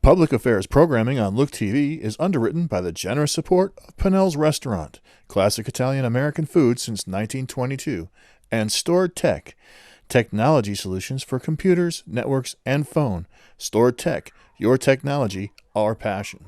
Public affairs programming on Look TV is underwritten by the generous support of Pinnell's Restaurant, classic Italian American food since 1922, and Stored Tech, technology solutions for computers, networks, and phone. Stored Tech, your technology, our passion.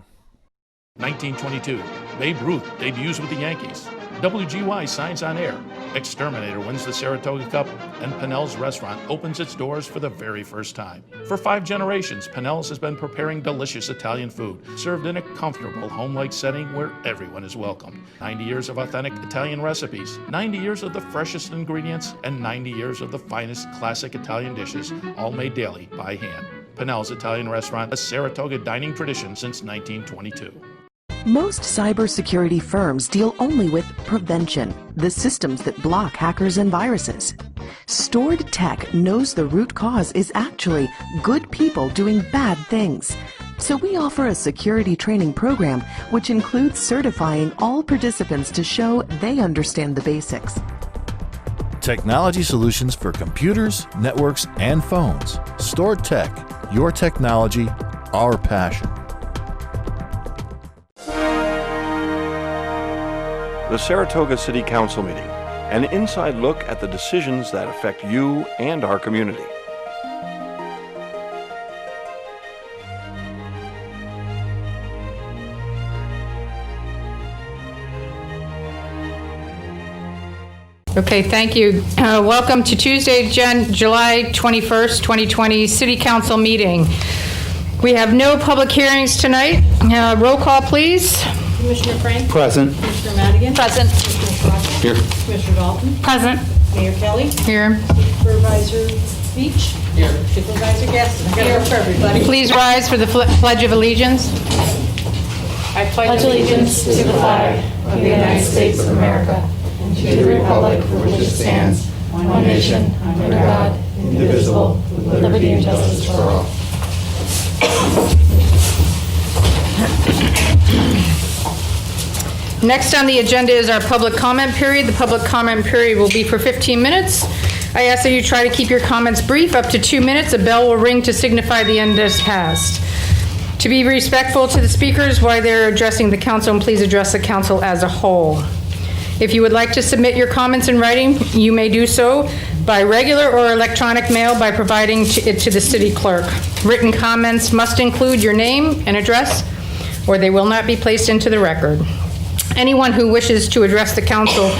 1922, Babe Ruth debuts with the Yankees. WGY signs on air. Exterminator wins the Saratoga Cup, and Pinnell's Restaurant opens its doors for the very first time. For 5 generations, Pinnell's has been preparing delicious Italian food, served in a comfortable, home-like setting where everyone is welcomed. 90 years of authentic Italian recipes, 90 years of the freshest ingredients, and 90 years of the finest classic Italian dishes, all made daily by hand. Pinnell's Italian Restaurant, a Saratoga dining tradition since 1922. Most cybersecurity firms deal only with prevention, the systems that block hackers and viruses. Stored Tech knows the root cause is actually good people doing bad things. So we offer a security training program which includes certifying all participants to show they understand the basics. Technology solutions for computers, networks, and phones. Stored Tech, your technology, our passion. The Saratoga City Council meeting, an inside look at the decisions that affect you and our community. Okay, thank you. Welcome to Tuesday, July 21st, 2020 City Council meeting. We have no public hearings tonight. Roll call, please. Commissioner Frank? Present. Commissioner Madigan? Present. Commissioner Proctor? Here. Commissioner Dalton? Present. Mayor Kelly? Here. Supervisor Beach? Here. Supervisor Gaston? Here for everybody. Please rise for the Pledge of Allegiance. I pledge allegiance to the flag of the United States of America and to the republic for which it stands, one nation, under God, indivisible, with liberty and justice for all. Next on the agenda is our public comment period. The public comment period will be for 15 minutes. I ask that you try to keep your comments brief, up to 2 minutes. A bell will ring to signify the end has passed. To be respectful to the speakers while they're addressing the council, and please address the council as a whole. If you would like to submit your comments in writing, you may do so by regular or electronic mail by providing it to the city clerk. Written comments must include your name and address, or they will not be placed into the record. Anyone who wishes to address the council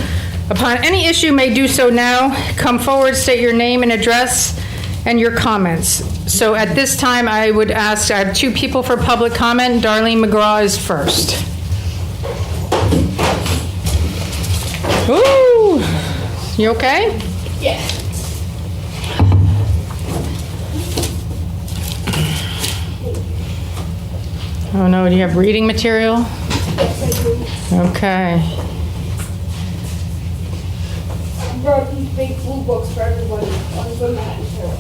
upon any issue may do so now. Come forward, state your name and address and your comments. So at this time, I would ask, I have 2 people for public comment. Darlene McGraw is first. Ooh, you okay? Yeah. Oh no, do you have reading material? Yes, I do. Okay. I brought these big blue books for everybody. One's for Matt and Carol.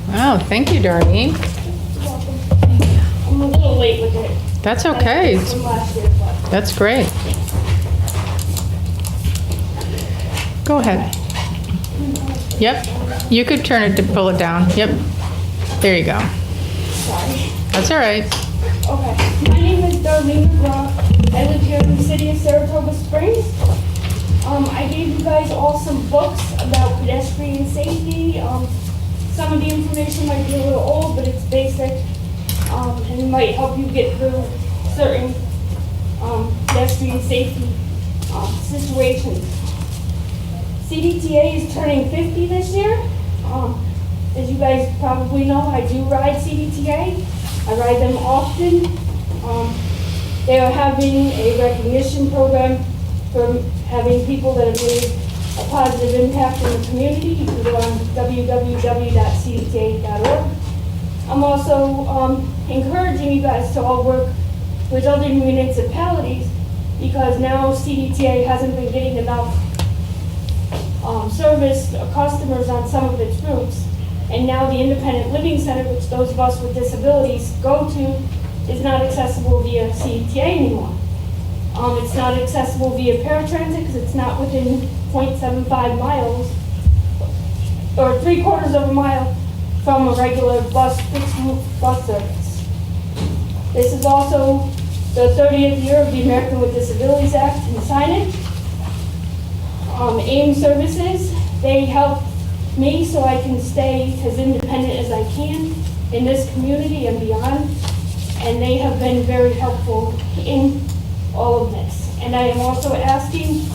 Wow, thank you, Darlene. I'm a little late with it. That's okay. From last year, but That's great. Go ahead. Yep. You could turn it to pull it down. Yep. There you go. sorry. That's all right. Okay, my name is Darlene McGraw. I live here in the city of Saratoga Springs. I gave you guys all some books about pedestrian safety. Some of the information might be a little old, but it's basic, and might help you get through certain pedestrian safety situations. CDTA is turning 50 this year. As you guys probably know, I do ride CDTA. I ride them often. They are having a recognition program for having people that have made a positive impact in the community. You can go on www.cdta.org. I'm also encouraging you guys to all work with other municipalities, because now CDTA hasn't been getting enough service customers on some of its routes. And now the Independent Living Center, which those of us with disabilities go to, is not accessible via CDTA anymore. It's not accessible via paratransit because it's not within 0.75 miles, or 3/4 of a mile from a regular fixed route bus service. This is also the 30th year of the American with Disabilities Act and signage. AIM Services, they help me so I can stay as independent as I can in this community and beyond. And they have been very helpful in all of this. And I am also asking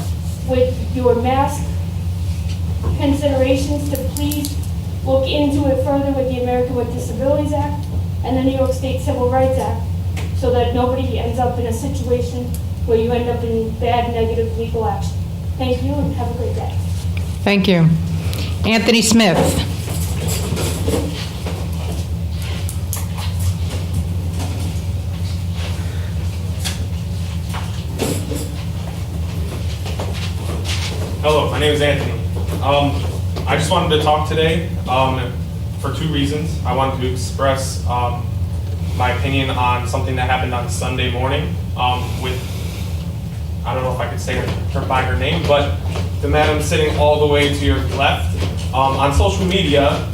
with your mask considerations to please look into it further with the American with Disabilities Act and the New York State Civil Rights Act so that nobody ends up in a situation where you end up in bad, negative legal action. Thank you and have a great day. Thank you. Anthony Smith. Hello, my name is Anthony. I just wanted to talk today for two reasons. I wanted to express my opinion on something that happened on Sunday morning with, I don't know if I could say her by her name, but the madam sitting all the way to your left on social media.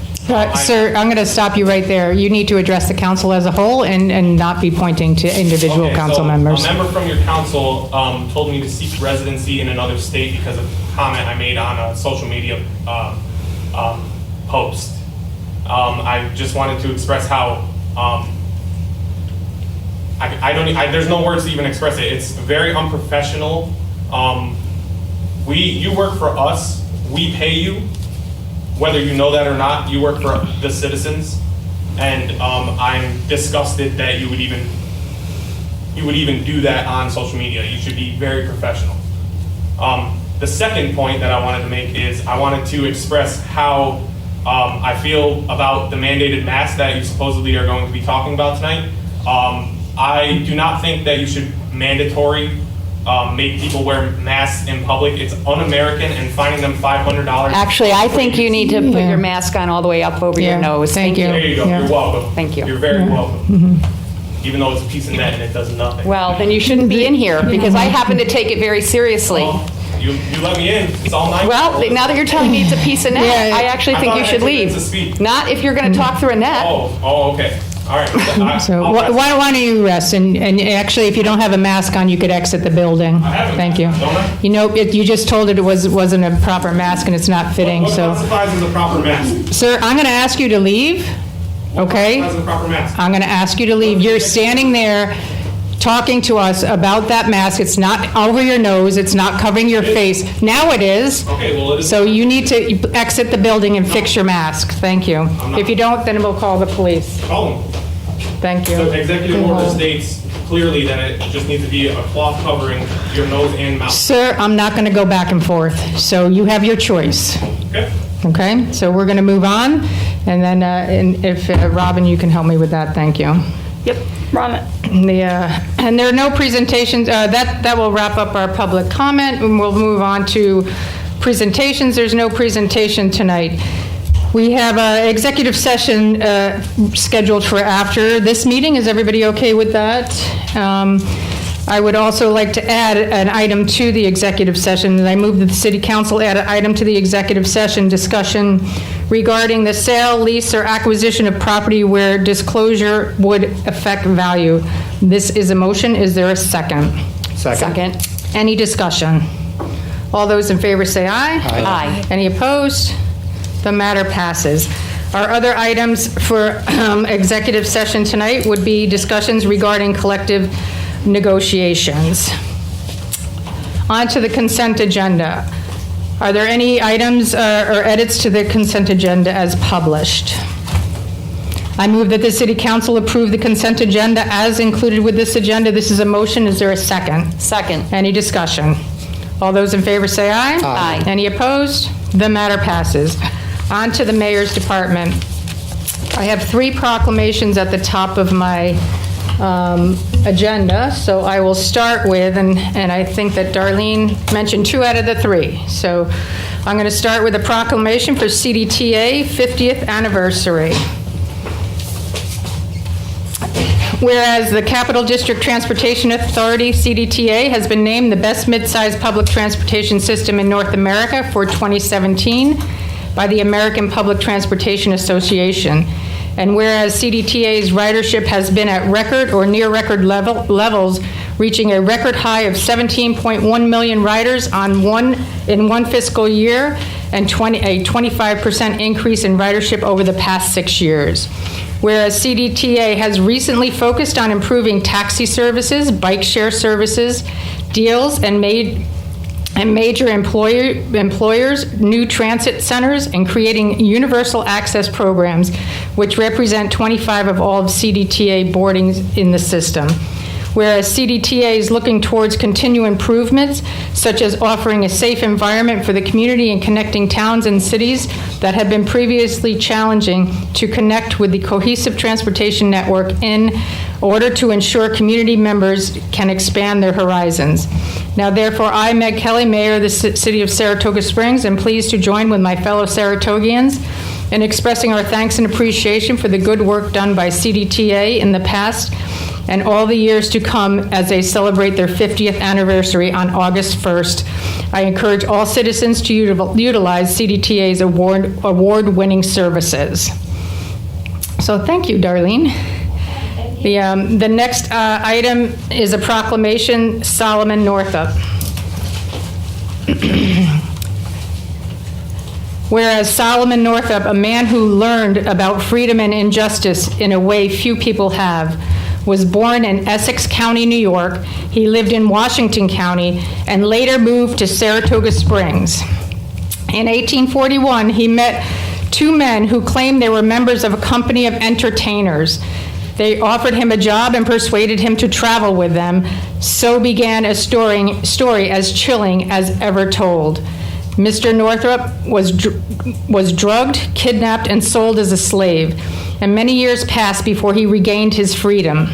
Sir, I'm going to stop you right there. You need to address the council as a whole and not be pointing to individual council members. A member from your council told me to seek residency in another state because of a comment I made on a social media post. I just wanted to express how there's no words to even express it. It's very unprofessional. You work for us. We pay you. Whether you know that or not, you work for the citizens, and I'm disgusted that you would even do that on social media. You should be very professional. The second point that I wanted to make is I wanted to express how I feel about the mandated masks that you supposedly are going to be talking about tonight. I do not think that you should mandatory make people wear masks in public. It's un-American, and fining them $500. Actually, I think you need to put your mask on all the way up over your nose. Thank you. There you go. Yeah. You're welcome. Thank you. You're very welcome. Even though it's a piece of net and it does nothing. Well, then you shouldn't be in here, because I happen to take it very seriously. Well, you let me in. It's all nice. Well, now that you're telling me it's a piece of net, Yeah. I actually think you should leave. Not if you're going to talk through a net. Oh, okay. All right. So why don't you rest? And actually, if you don't have a mask on, you could exit the building. I have a Thank you. mask on, don't I? You know, you just told it wasn't a proper mask and it's not fitting, What so. classifies as a proper mask? Sir, I'm going to ask you to leave, okay? What classifies as a proper mask? I'm going to ask you to leave. You're standing there talking to us about that mask. It's not over your nose. It's not covering your face. Now it is. Okay, well, it is. So you need to exit the building and fix your mask. Thank you. not. If you don't, then we'll call the police. Call them. Thank you. So executive order states clearly that it just needs to be a cloth covering your nose and mouth. Sir, I'm not going to go back and forth, so you have your choice. Okay? Okay? So we're going to move on, and then and if, Robin, you can help me with that, thank you. Yep, Robin. And there are no presentations. That will wrap up our public comment, and we'll move on to presentations. There's no presentation tonight. We have an executive session scheduled for after this meeting. Is everybody okay with that? I would also like to add an item to the executive session. And I move that the City Council add an item to the executive session discussion regarding the sale, lease, or acquisition of property where disclosure would affect value. This is a motion. Is there a second? Second. Any discussion? All those in favor say aye. Aye. Any opposed? The matter passes. Our other items for executive session tonight would be discussions regarding collective negotiations. On to the consent agenda. Are there any items or edits to the consent agenda as published? I move that the City Council approve the consent agenda as included with this agenda. This is a motion. Is there a second? Second. Any discussion? All those in favor say aye. Aye. Any opposed? The matter passes. On to the mayor's department. I have 3 proclamations at the top of my agenda, so I will start with, and I think that Darlene mentioned 2 out of the 3. So I'm going to start with a proclamation for CDTA 50th anniversary. Whereas the Capital District Transportation Authority, CDTA, has been named the best mid-sized public transportation system in North America for 2017 by the American Public Transportation Association. And whereas CDTA's ridership has been at record or near record levels, reaching a record high of 17.1 million riders in one fiscal year, and a 25% increase in ridership over the past 6 years. Whereas CDTA has recently focused on improving taxi services, bike share services, deals, and major employers, new transit centers, and creating universal access programs, which represent 25 of all of CDTA boardings in the system. Whereas CDTA is looking towards continued improvements, such as offering a safe environment for the community and connecting towns and cities that have been previously challenging to connect with the cohesive transportation network in order to ensure community members can expand their horizons. Now, therefore, I, Meg Kelly, Mayor of the City of Saratoga Springs, am pleased to join with my fellow Saratogians in expressing our thanks and appreciation for the good work done by CDTA in the past and all the years to come as they celebrate their 50th anniversary on August 1st. I encourage all citizens to utilize CDTA's award-winning services. So thank you, Darlene. The next item is a proclamation, Solomon Northup. Whereas Solomon Northup, a man who learned about freedom and injustice in a way few people have, was born in Essex County, New York. He lived in Washington County and later moved to Saratoga Springs. In 1841, he met two men who claimed they were members of a company of entertainers. They offered him a job and persuaded him to travel with them. So began a story as chilling as ever told. Mr. Northup was drugged, kidnapped, and sold as a slave, and many years passed before he regained his freedom.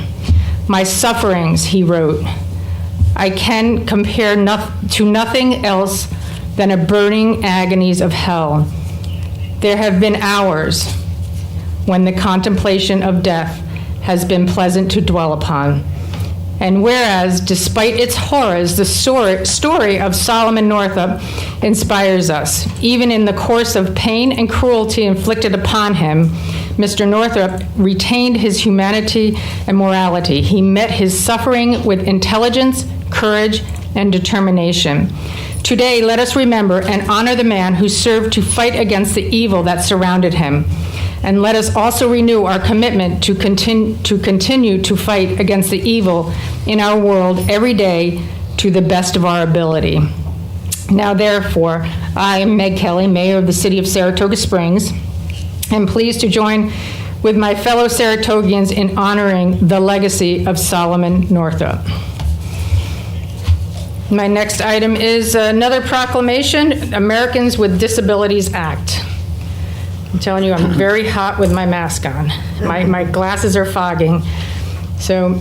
My sufferings, he wrote, I can compare to nothing else than a burning agonies of hell. There have been hours when the contemplation of death has been pleasant to dwell upon. And whereas, despite its horrors, the story of Solomon Northup inspires us. Even in the course of pain and cruelty inflicted upon him, Mr. Northup retained his humanity and morality. He met his suffering with intelligence, courage, and determination. Today, let us remember and honor the man who served to fight against the evil that surrounded him. And let us also renew our commitment to continue to fight against the evil in our world every day to the best of our ability. Now, therefore, I am Meg Kelly, Mayor of the City of Saratoga Springs, and pleased to join with my fellow Saratogians in honoring the legacy of Solomon Northup. My next item is another proclamation, Americans with Disabilities Act. I'm telling you, I'm very hot with my mask on. My glasses are fogging. So,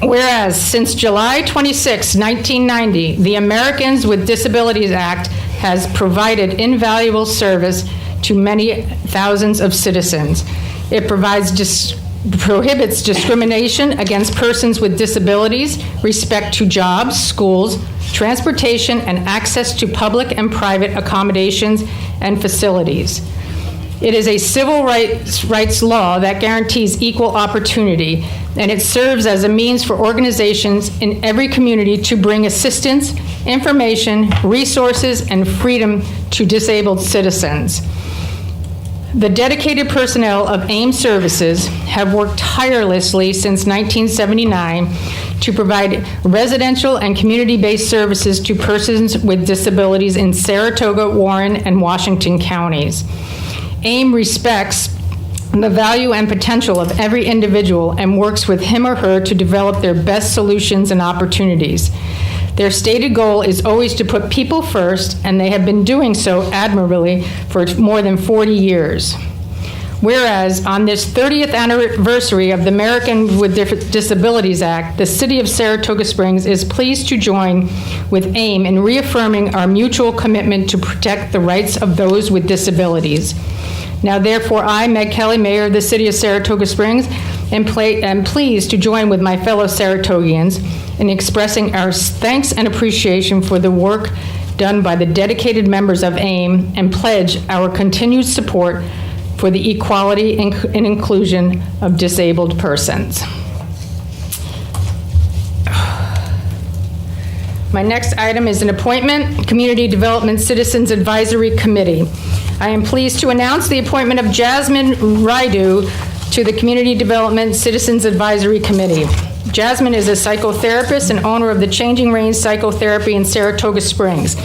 whereas since July 26, 1990, the Americans with Disabilities Act has provided invaluable service to many thousands of citizens. It prohibits discrimination against persons with disabilities, respect to jobs, schools, transportation, and access to public and private accommodations and facilities. It is a civil rights law that guarantees equal opportunity, and it serves as a means for organizations in every community to bring assistance, information, resources, and freedom to disabled citizens. The dedicated personnel of AIM Services have worked tirelessly since 1979 to provide residential and community-based services to persons with disabilities in Saratoga, Warren, and Washington counties. AIM respects the value and potential of every individual and works with him or her to develop their best solutions and opportunities. Their stated goal is always to put people first, and they have been doing so admirably for more than 40 years. Whereas, on this 30th anniversary of the Americans with Disabilities Act, the City of Saratoga Springs is pleased to join with AIM in reaffirming our mutual commitment to protect the rights of those with disabilities. Now, therefore, I, Meg Kelly, Mayor of the City of Saratoga Springs, and pleased to join with my fellow Saratogians in expressing our thanks and appreciation for the work done by the dedicated members of AIM and pledge our continued support for the equality and inclusion of disabled persons. My next item is an appointment, Community Development Citizens Advisory Committee. I am pleased to announce the appointment of Jasmine Raidu to the Community Development Citizens Advisory Committee. Jasmine is a psychotherapist and owner of the Changing Range Psychotherapy in Saratoga Springs.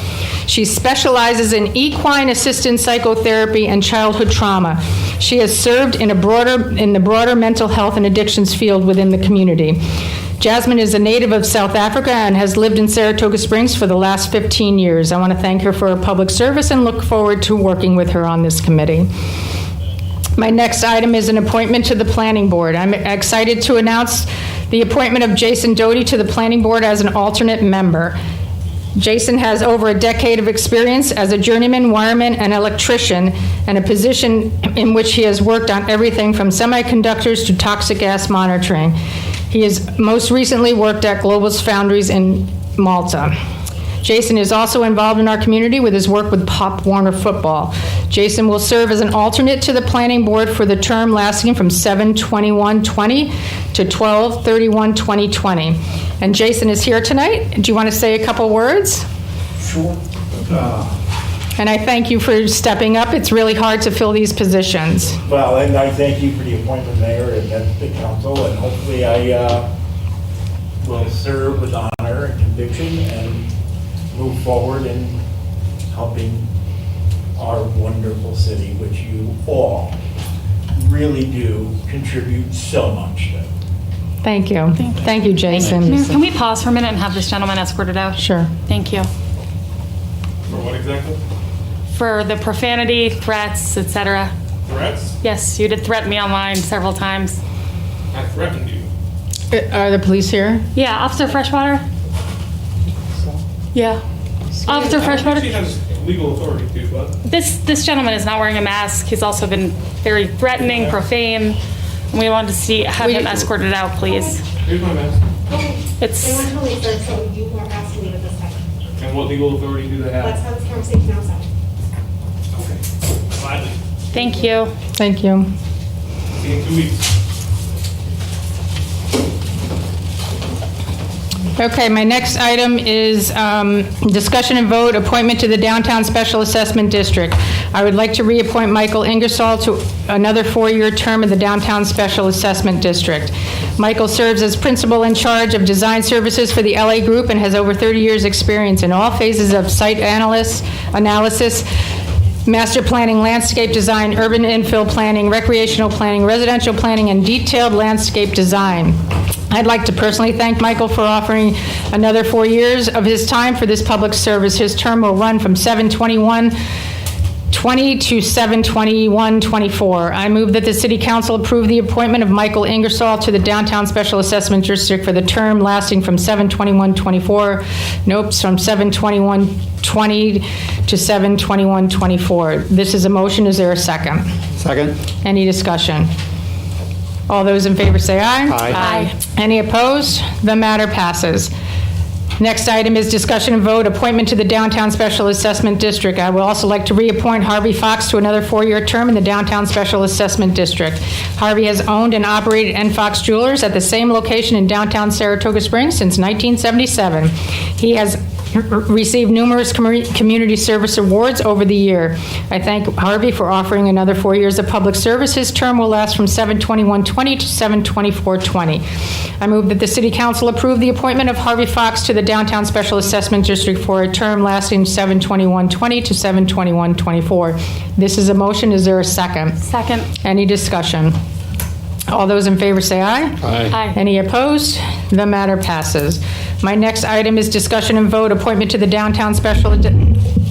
She specializes in equine assisted psychotherapy and childhood trauma. She has served in the broader mental health and addictions field within the community. Jasmine is a native of South Africa and has lived in Saratoga Springs for the last 15 years. I want to thank her for her public service and look forward to working with her on this committee. My next item is an appointment to the Planning Board. I'm excited to announce the appointment of Jason Doty to the Planning Board as an alternate member. Jason has over a decade of experience as a journeyman wireman and electrician, and a position in which he has worked on everything from semiconductors to toxic gas monitoring. He has most recently worked at Global's Foundries in Malta. Jason is also involved in our community with his work with Pop Warner Football. Jason will serve as an alternate to the Planning Board for the term lasting from 7/21/20 to 12/31/2020. And Jason is here tonight. Do you want to say a couple words? Sure. And I thank you for stepping up. It's really hard to fill these positions. Well, and I thank you for the appointment, Mayor, and the council, and hopefully I will serve with honor and conviction and move forward in helping our wonderful city, which you all really do contribute so much to. Thank you. Thank you, Jason. Mayor, can we pause for a minute and have this gentleman escorted out? Sure. Thank you. For what exactly? For the profanity, threats, etc. Threats? Yes, you did threaten me online several times. I threatened you. Are the police here? Yeah, Officer Freshwater? Yeah. Officer Freshwater? She has legal authority to, but. This gentleman is not wearing a mask. He's also been very threatening, profane. And we wanted to have him escorted out, please. Here's my mask. It's. They weren't police, so you weren't asked to leave at this time. And what legal authority do they have? Let's have this conversation outside. Okay. Gladly. Thank you. Thank you. See you in 2 weeks. Okay, my next item is discussion and vote, appointment to the Downtown Special Assessment District. I would like to reappoint Michael Ingersoll to another 4-year term in the Downtown Special Assessment District. Michael serves as principal in charge of design services for the LA Group and has over 30 years' experience in all phases of site analysis, master planning, landscape design, urban infill planning, recreational planning, residential planning, and detailed landscape design. I'd like to personally thank Michael for offering another 4 years of his time for this public service. His term will run from 7/21/20 to 7/21/24. I move that the City Council approve the appointment of Michael Ingersoll to the Downtown Special Assessment District for the term lasting from 7/21/24, from 7/21/20 to 7/21/24. This is a motion. Is there a second? Second. Any discussion? All those in favor say aye. Aye. Any opposed? The matter passes. Next item is discussion and vote, appointment to the Downtown Special Assessment District. I would also like to reappoint Harvey Fox to another 4-year term in the Downtown Special Assessment District. Harvey has owned and operated N. Fox Jewelers at the same location in downtown Saratoga Springs since 1977. He has received numerous community service awards over the year. I thank Harvey for offering another 4 years of public service. His term will last from 7/21/20 to 7/24/20. I move that the City Council approve the appointment of Harvey Fox to the Downtown Special Assessment District for a term lasting 7/21/20 to 7/21/24. This is a motion. Is there a second? Second. Any discussion? All those in favor say aye. Aye. Any opposed? The matter passes. My next item is discussion and vote, appointment to the Downtown Special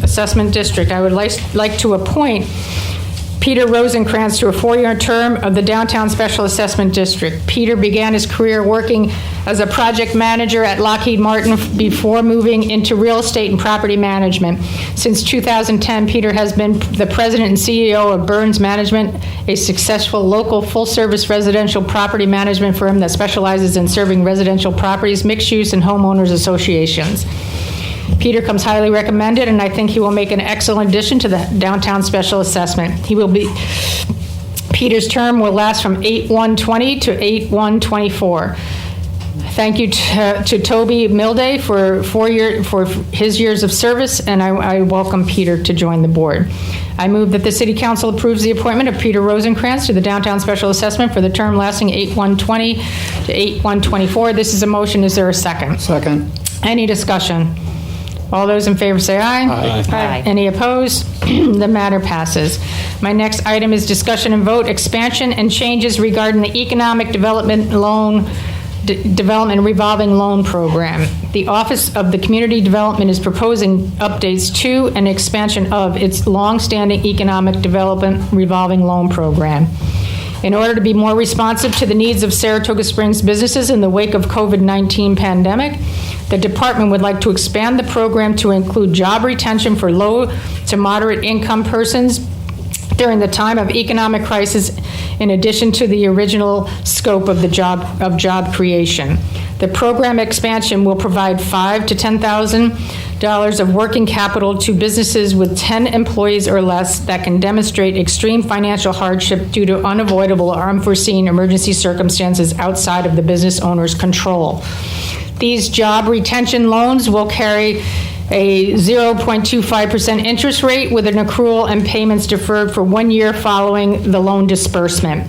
Assessment District. I would like to appoint Peter Rosenkrantz to a 4-year term of the Downtown Special Assessment District. Peter began his career working as a project manager at Lockheed Martin before moving into real estate and property management. Since 2010, Peter has been the president and CEO of Burns Management, a successful local full-service residential property management firm that specializes in serving residential properties, mixed-use, and homeowners associations. Peter comes highly recommended, and I think he will make an excellent addition to the Downtown Special Assessment. Peter's term will last from 8/1/20 to 8/1/24. Thank you to Toby Milday for his years of service, and I welcome Peter to join the board. I move that the City Council approves the appointment of Peter Rosenkrantz to the Downtown Special Assessment for the term lasting 8/1/20 to 8/1/24. This is a motion. Is there a second? Second. Any discussion? All those in favor say aye. Aye. Aye. Any opposed? The matter passes. My next item is discussion and vote expansion and changes regarding the Economic Development Revolving Loan Program. The Office of the Community Development is proposing updates to and expansion of its longstanding Economic Development Revolving Loan Program. In order to be more responsive to the needs of Saratoga Springs businesses in the wake of COVID-19 pandemic, the department would like to expand the program to include job retention for low to moderate income persons during the time of economic crisis, in addition to the original scope of the job creation. The program expansion will provide $5,000 to $10,000 of working capital to businesses with 10 employees or less that can demonstrate extreme financial hardship due to unavoidable or unforeseen emergency circumstances outside of the business owner's control. These job retention loans will carry a 0.25% interest rate with an accrual and payments deferred for 1 year following the loan disbursement.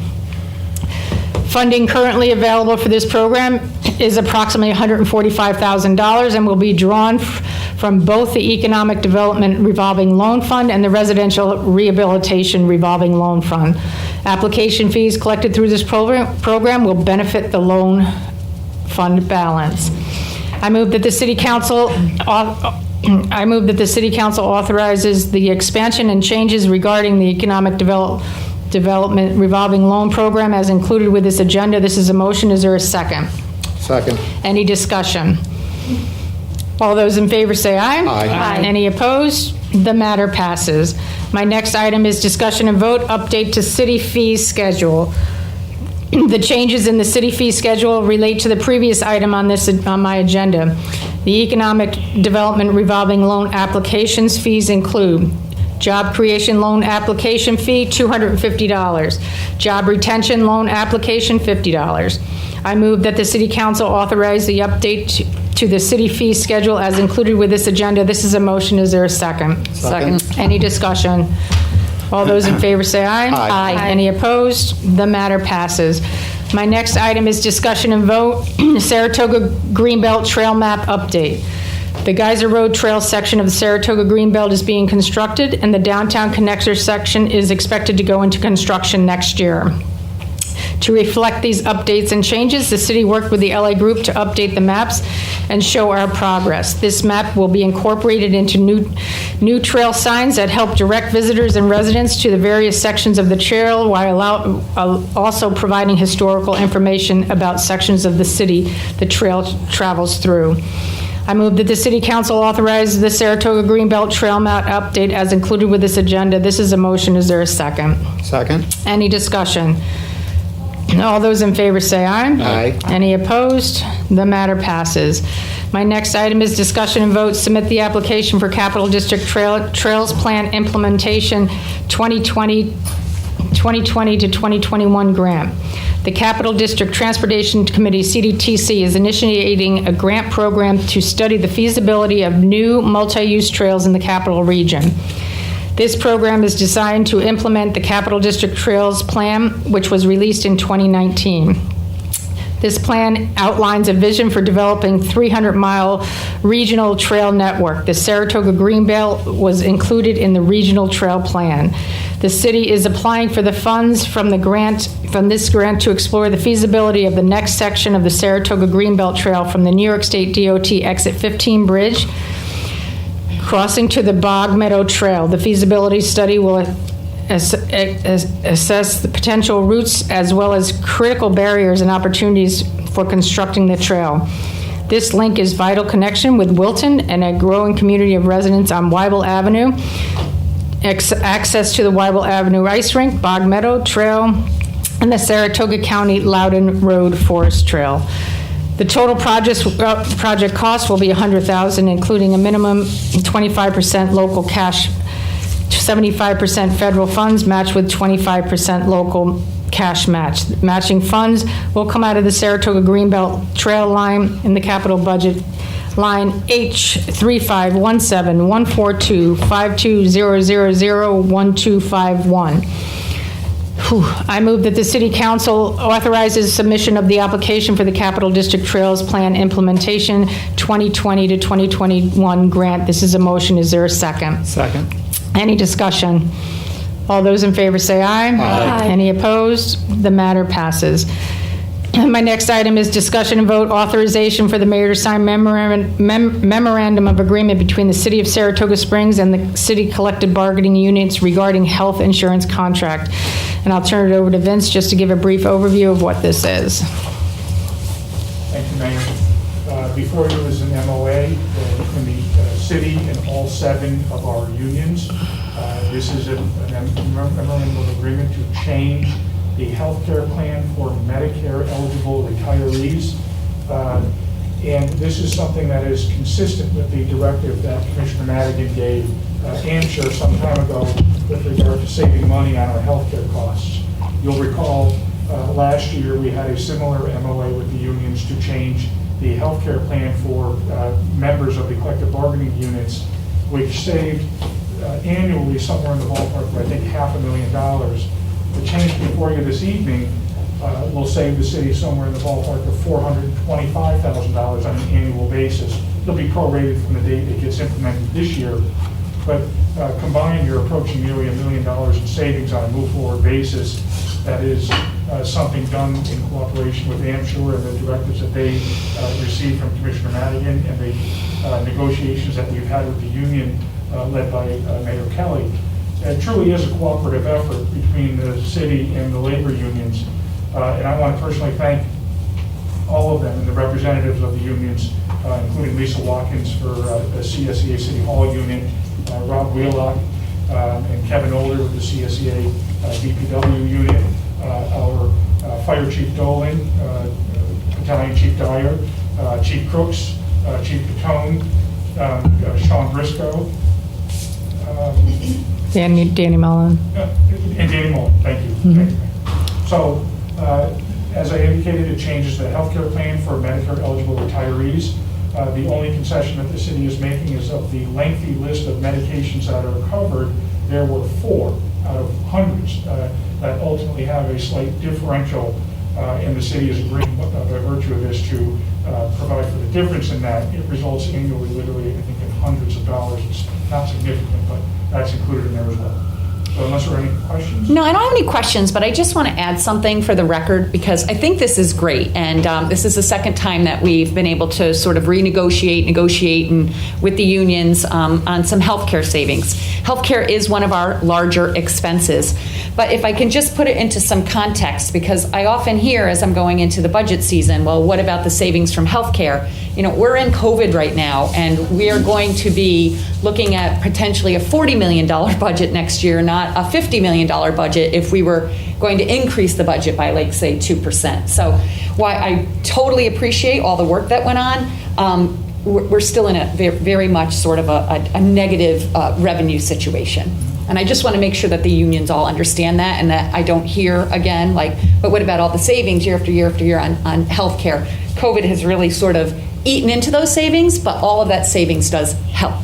Funding currently available for this program is approximately $145,000 and will be drawn from both the Economic Development Revolving Loan Fund and the Residential Rehabilitation Revolving Loan Fund. Application fees collected through this program will benefit the loan fund balance. I move that the City Council authorizes the expansion and changes regarding the Economic Development Revolving Loan Program as included with this agenda. This is a motion. Is there a second? Second. Any discussion? All those in favor say aye. Aye. Any opposed? The matter passes. My next item is discussion and vote update to city fee schedule. The changes in the city fee schedule relate to the previous item on my agenda. The Economic Development Revolving Loan applications fees include job creation loan application fee, $250. Job retention loan application, $50. I move that the City Council authorize the update to the city fee schedule as included with this agenda. This is a motion. Is there a second? Second. Any discussion? All those in favor say aye. Aye. Any opposed? The matter passes. My next item is discussion and vote, Saratoga Greenbelt Trail Map Update. The Geyser Road Trail section of the Saratoga Greenbelt is being constructed, and the Downtown Connector section is expected to go into construction next year. To reflect these updates and changes, the city worked with the LA Group to update the maps and show our progress. This map will be incorporated into new trail signs that help direct visitors and residents to the various sections of the trail while also providing historical information about sections of the city the trail travels through. I move that the City Council authorize the Saratoga Greenbelt Trail Map update as included with this agenda. This is a motion. Is there a second? Second. Any discussion? All those in favor say aye. Aye. Any opposed? The matter passes. My next item is discussion and vote. Submit the application for Capital District Trails Plan Implementation 2020 to 2021 grant. The Capital District Transportation Committee, CDTC, is initiating a grant program to study the feasibility of new multi-use trails in the Capital Region. This program is designed to implement the Capital District Trails Plan, which was released in 2019. This plan outlines a vision for developing 300-mile regional trail network. The Saratoga Greenbelt was included in the regional trail plan. The city is applying for the funds from this grant to explore the feasibility of the next section of the Saratoga Greenbelt Trail from the New York State DOT Exit 15 bridge crossing to the Bog Meadow Trail. The feasibility study will assess the potential routes as well as critical barriers and opportunities for constructing the trail. This link is vital connection with Wilton and a growing community of residents on Weibel Avenue. Access to the Weibel Avenue Ice Rink, Bog Meadow Trail, and the Saratoga County Loudon Road Forest Trail. The total project cost will be $100,000, including a minimum 25% local cash, 75% federal funds matched with 25% local cash match. Matching funds will come out of the Saratoga Greenbelt Trail line in the capital budget line H3517142520001251. I move that the City Council authorizes submission of the application for the Capital District Trails Plan Implementation 2020 to 2021 grant. This is a motion. Is there a second? Second. Any discussion? All those in favor say aye. Aye. Any opposed? The matter passes. My next item is discussion and vote authorization for the mayor to sign memorandum of agreement between the City of Saratoga Springs and the city collective bargaining units regarding health insurance contract. And I'll turn it over to Vince just to give a brief overview of what this is. Thank you, Mayor. Before you was an MOA between the city and all 7 of our unions. This is a memorandum of agreement to change the health care plan for Medicare eligible retirees. And this is something that is consistent with the directive that Commissioner Madigan gave AmSure some time ago with regard to saving money on our health care costs. You'll recall last year we had a similar MOA with the unions to change the health care plan for members of the collective bargaining units, which saved annually somewhere in the ballpark of, I think, $500,000. The change before you this evening will save the city somewhere in the ballpark of $425,000 on an annual basis. It'll be prorated from the date it gets implemented this year, but combined, you're approaching nearly $1 million in savings on a move-forward basis. That is something done in cooperation with AmSure and the directives that they received from Commissioner Madigan and the negotiations that we've had with the union led by Mayor Kelly. It truly is a cooperative effort between the city and the labor unions. And I want to personally thank all of them and the representatives of the unions, including Lisa Watkins for the CSEA City Hall unit, Rob Wheelock, and Kevin Older with the CSEA DPW unit, our Fire Chief Dolan, Battalion Chief Dyer, Chief Crooks, Chief Catone, Sean Briscoe, Danny Mullen. And Danny Mullen, thank you. Thank you. So, as I indicated, it changes the healthcare plan for Medicare eligible retirees. The only concession that the city is making is of the lengthy list of medications that are covered, there were 4 out of hundreds that ultimately have a slight differential, and the city is agreeing by virtue of this to provide for the difference in that. It results annually, literally, I think, in hundreds of dollars. It's not significant, but that's included in there as well. So unless there are any questions? No, I don't have any questions, but I just want to add something for the record because I think this is great. And this is the second time that we've been able to sort of negotiate and with the unions on some healthcare savings. Healthcare is one of our larger expenses. But if I can just put it into some context, because I often hear as I'm going into the budget season, well, what about the savings from healthcare? You know, we're in COVID right now, and we are going to be looking at potentially a $40 million budget next year, not a $50 million budget if we were going to increase the budget by, like, say, 2%. So while I totally appreciate all the work that went on, we're still in a very much sort of a negative revenue situation. And I just want to make sure that the unions all understand that and that I don't hear again, like, but what about all the savings year after year after year on healthcare? COVID has really sort of eaten into those savings, but all of that savings does help.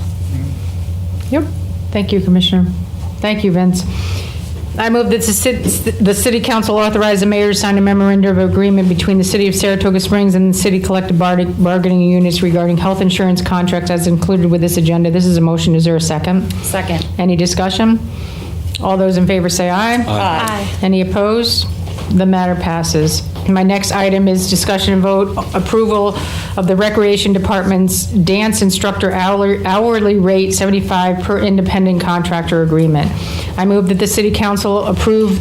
Yep. Thank you, Commissioner. Thank you, Vince. I move that the City Council authorize the mayor to sign a memorandum of agreement between the City of Saratoga Springs and the City Collective Bargaining Units regarding health insurance contracts as included with this agenda. This is a motion. Is there a second? Second. Any discussion? All those in favor say aye. Aye. Any opposed? The matter passes. My next item is discussion and vote approval of the Recreation Department's dance instructor hourly rate 75 per independent contractor agreement. I move that the city council approve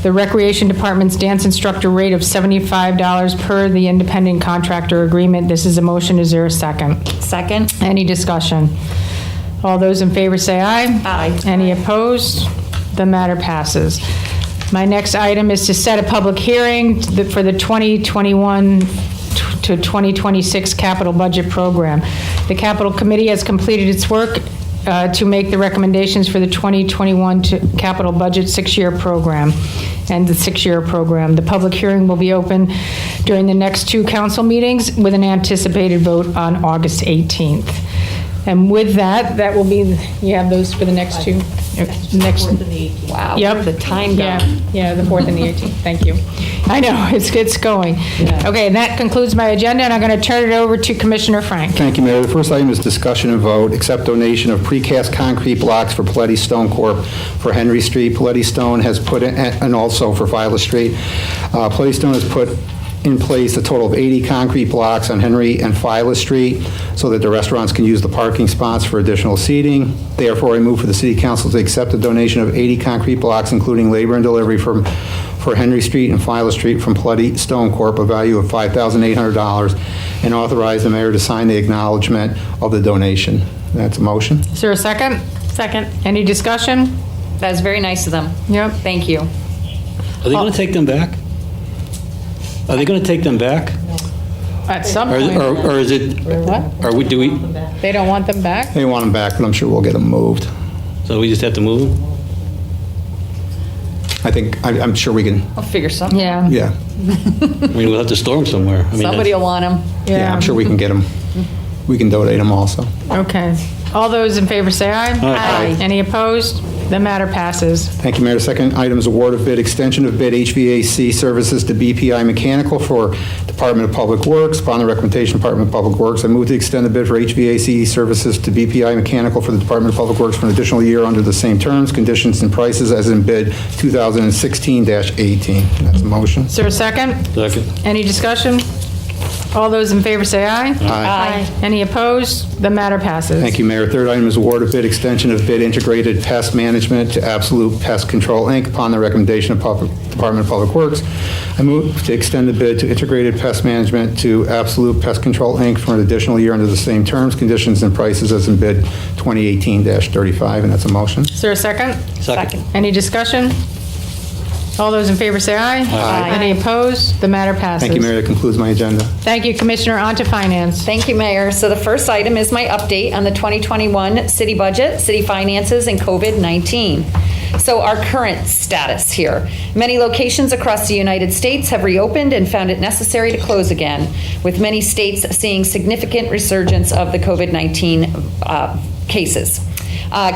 the Recreation Department's dance instructor rate of $75 per the independent contractor agreement. This is a motion. Is there a second? Second. Any discussion? All those in favor say aye. Aye. Any opposed? The matter passes. My next item is to set a public hearing for the 2021 to 2026 capital budget program. The capital committee has completed its work to make the recommendations for the 2021 capital budget 6-year program and the 6-year program. The public hearing will be open during the next 2 council meetings with an anticipated vote on August 18th. And with that, that will be, you have those for the next 2? Next. Wow. Yep. Where'd the time go? Yeah, the 4th and the 18th. Thank you. I know, it's going. Yeah. Okay, and that concludes my agenda, and I'm going to turn it over to Commissioner Frank. Thank you, Mayor. The first item is discussion and vote. Accept donation of precast concrete blocks for Paletti Stone Corp. for Henry Street. Paletti Stone has put in, and also for Viola Street. Paletti Stone has put in place a total of 80 concrete blocks on Henry and Viola Street so that the restaurants can use the parking spots for additional seating. Therefore, I move for the City Council to accept a donation of 80 concrete blocks, including labor and delivery for Henry Street and Viola Street from Paletti Stone Corp., a value of $5,800, and authorize the mayor to sign the acknowledgement of the donation. That's a motion. Is there a second? Second. Any discussion? That is very nice of them. Yep. Thank you. Are they going to take them back? Are they going to take them back? At some point. Or is it, What? do we, They don't want them back? They want them back, but I'm sure we'll get them moved. so we just have to move them? I'm sure we can, I'll figure something. Yeah. yeah. I mean, we'll have to store them somewhere. I mean, Somebody will want them. Yeah, I'm sure we can get them. We can donate them also. Okay. All those in favor say aye. Aye. Any opposed? The matter passes. Thank you, Mayor. The second item is award of bid, extension of bid HVAC services to BPI Mechanical for Department of Public Works. Upon the recommendation of Department of Public Works, I move to extend the bid for HVAC services to BPI Mechanical for the Department of Public Works for an additional year under the same terms, conditions, and prices as in bid 2016-18. That's a motion. Is there a second? Second. Any discussion? All those in favor say aye. Aye. Any opposed? The matter passes. Thank you, Mayor. Third item is award of bid, extension of bid integrated pest management to Absolute Pest Control, Inc. Upon the recommendation of Department of Public Works, I move to extend the bid to integrated pest management to Absolute Pest Control, Inc. for an additional year under the same terms, conditions, and prices as in bid 2018-35, and that's a motion. Is there a second? Second. Any discussion? All those in favor say aye. Aye. Any opposed? The matter passes. Thank you, Mayor. That concludes my agenda. Thank you, Commissioner. On to finance. Thank you, Mayor. So the first item is my update on the 2021 city budget, city finances, and COVID-19. So our current status here. Many locations across the United States have reopened and found it necessary to close again, with many states seeing significant resurgence of the COVID-19 cases.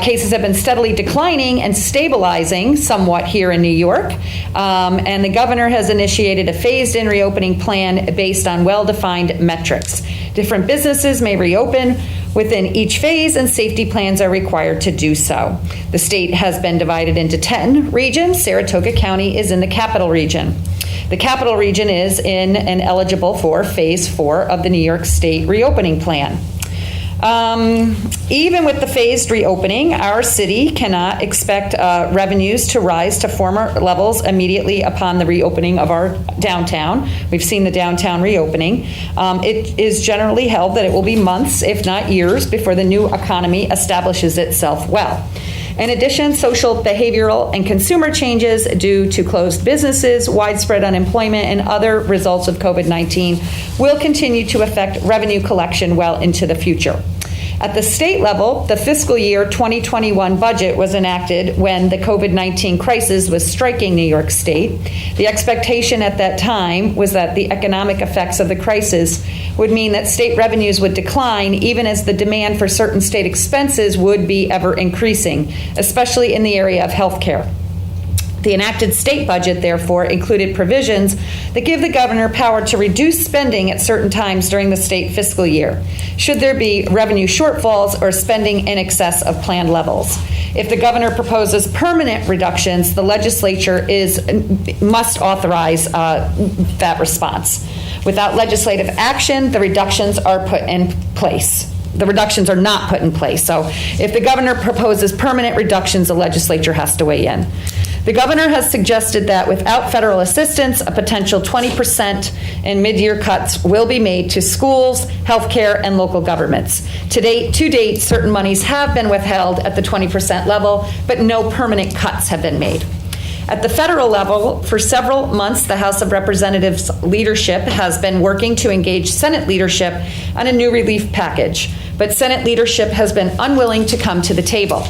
Cases have been steadily declining and stabilizing somewhat here in New York, and the governor has initiated a phased-in reopening plan based on well-defined metrics. Different businesses may reopen within each phase, and safety plans are required to do so. The state has been divided into 10 regions. Saratoga County is in the capital region. The capital region is in and eligible for Phase 4 of the New York State reopening plan. Even with the phased reopening, our city cannot expect revenues to rise to former levels immediately upon the reopening of our downtown. We've seen the downtown reopening. It is generally held that it will be months, if not years, before the new economy establishes itself well. In addition, social, behavioral, and consumer changes due to closed businesses, widespread unemployment, and other results of COVID-19 will continue to affect revenue collection well into the future. At the state level, the fiscal year 2021 budget was enacted when the COVID-19 crisis was striking New York State. The expectation at that time was that the economic effects of the crisis would mean that state revenues would decline even as the demand for certain state expenses would be ever increasing, especially in the area of health care. The enacted state budget, therefore, included provisions that give the governor power to reduce spending at certain times during the state fiscal year, should there be revenue shortfalls or spending in excess of planned levels. If the governor proposes permanent reductions, the legislature must authorize that response. Without legislative action, the reductions are put in place. the reductions are not put in place. So if the governor proposes permanent reductions, the legislature has to weigh in. The governor has suggested that without federal assistance, a potential 20% in mid-year cuts will be made to schools, healthcare, and local governments. To date, certain monies have been withheld at the 20% level, but no permanent cuts have been made. At the federal level, for several months, the House of Representatives leadership has been working to engage Senate leadership on a new relief package, but Senate leadership has been unwilling to come to the table.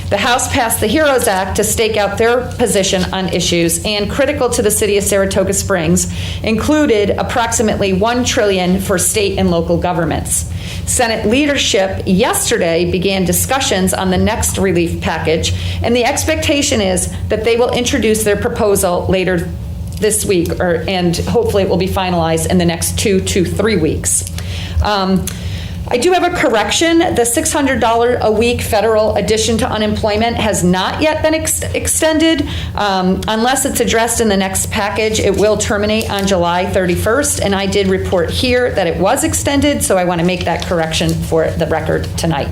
The House passed the HEROES Act to stake out their position on issues, and critical to the city of Saratoga Springs included approximately $1 trillion for state and local governments. Senate leadership yesterday began discussions on the next relief package, and the expectation is that they will introduce their proposal later this week, and hopefully it will be finalized in the next 2 to 3 weeks. I do have a correction. The $600 a week federal addition to unemployment has not yet been extended. Unless it's addressed in the next package, it will terminate on July 31st, and I did report here that it was extended, so I want to make that correction for the record tonight.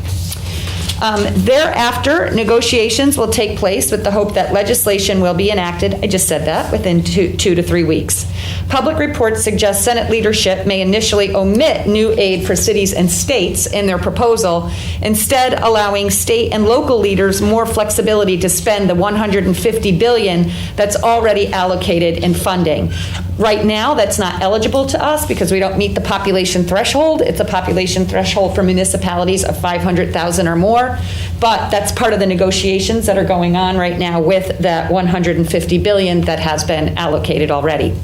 Thereafter, negotiations will take place with the hope that legislation will be enacted, I just said that, within 2 to 3 weeks. Public reports suggest Senate leadership may initially omit new aid for cities and states in their proposal, instead allowing state and local leaders more flexibility to spend the $150 billion that's already allocated in funding. Right now, that's not eligible to us because we don't meet the population threshold. It's a population threshold for municipalities of 500,000 or more, but that's part of the negotiations that are going on right now with that $150 billion that has been allocated already.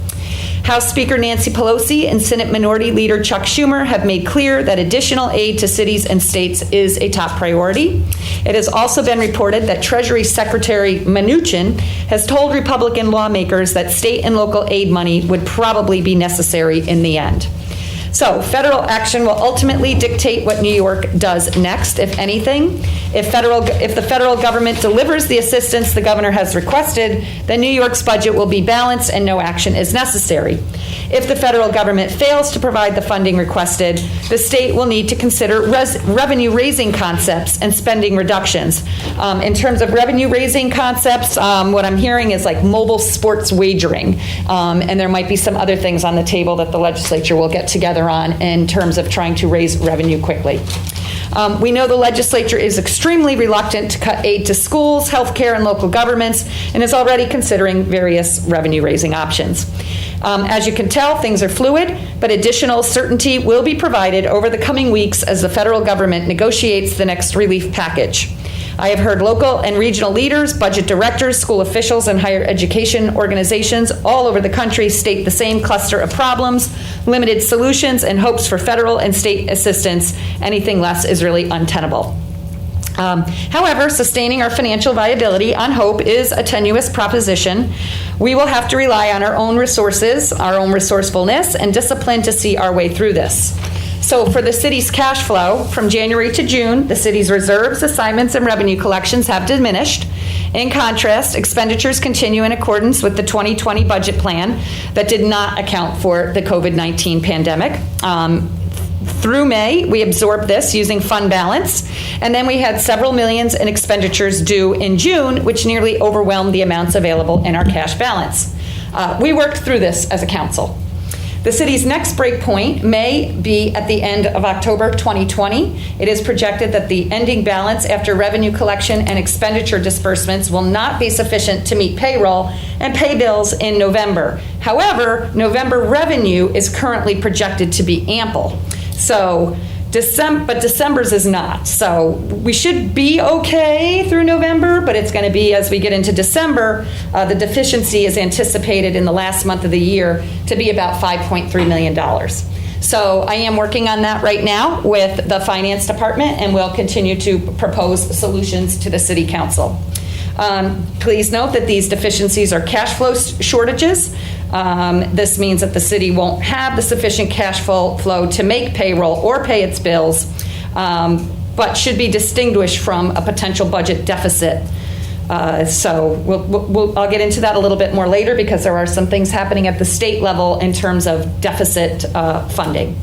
House Speaker Nancy Pelosi and Senate Minority Leader Chuck Schumer have made clear that additional aid to cities and states is a top priority. It has also been reported that Treasury Secretary Mnuchin has told Republican lawmakers that state and local aid money would probably be necessary in the end. So federal action will ultimately dictate what New York does next, if anything. If the federal government delivers the assistance the governor has requested, then New York's budget will be balanced and no action is necessary. If the federal government fails to provide the funding requested, the state will need to consider revenue-raising concepts and spending reductions. In terms of revenue-raising concepts, what I'm hearing is like mobile sports wagering, and there might be some other things on the table that the legislature will get together on in terms of trying to raise revenue quickly. We know the legislature is extremely reluctant to cut aid to schools, healthcare, and local governments, and is already considering various revenue-raising options. As you can tell, things are fluid, but additional certainty will be provided over the coming weeks as the federal government negotiates the next relief package. I have heard local and regional leaders, budget directors, school officials, and higher education organizations all over the country state the same cluster of problems, limited solutions, and hopes for federal and state assistance. Anything less is really untenable. However, sustaining our financial viability on hope is a tenuous proposition. We will have to rely on our own resources, our own resourcefulness, and discipline to see our way through this. So for the city's cash flow, from January to June, the city's reserves, assignments, and revenue collections have diminished. In contrast, expenditures continue in accordance with the 2020 budget plan that did not account for the COVID-19 pandemic. Through May, we absorbed this using fund balance, and then we had several millions in expenditures due in June, which nearly overwhelmed the amounts available in our cash balance. We worked through this as a council. The city's next break point may be at the end of October 2020. It is projected that the ending balance after revenue collection and expenditure disbursements will not be sufficient to meet payroll and pay bills in November. However, November revenue is currently projected to be ample. So, but December's is not. So we should be okay through November, but it's going to be as we get into December, the deficiency is anticipated in the last month of the year to be about $5.3 million. So I am working on that right now with the finance department, and we'll continue to propose solutions to the city council. Please note that these deficiencies are cash flow shortages. This means that the city won't have the sufficient cash flow to make payroll or pay its bills, but should be distinguished from a potential budget deficit. So I'll get into that a little bit more later because there are some things happening at the state level in terms of deficit funding.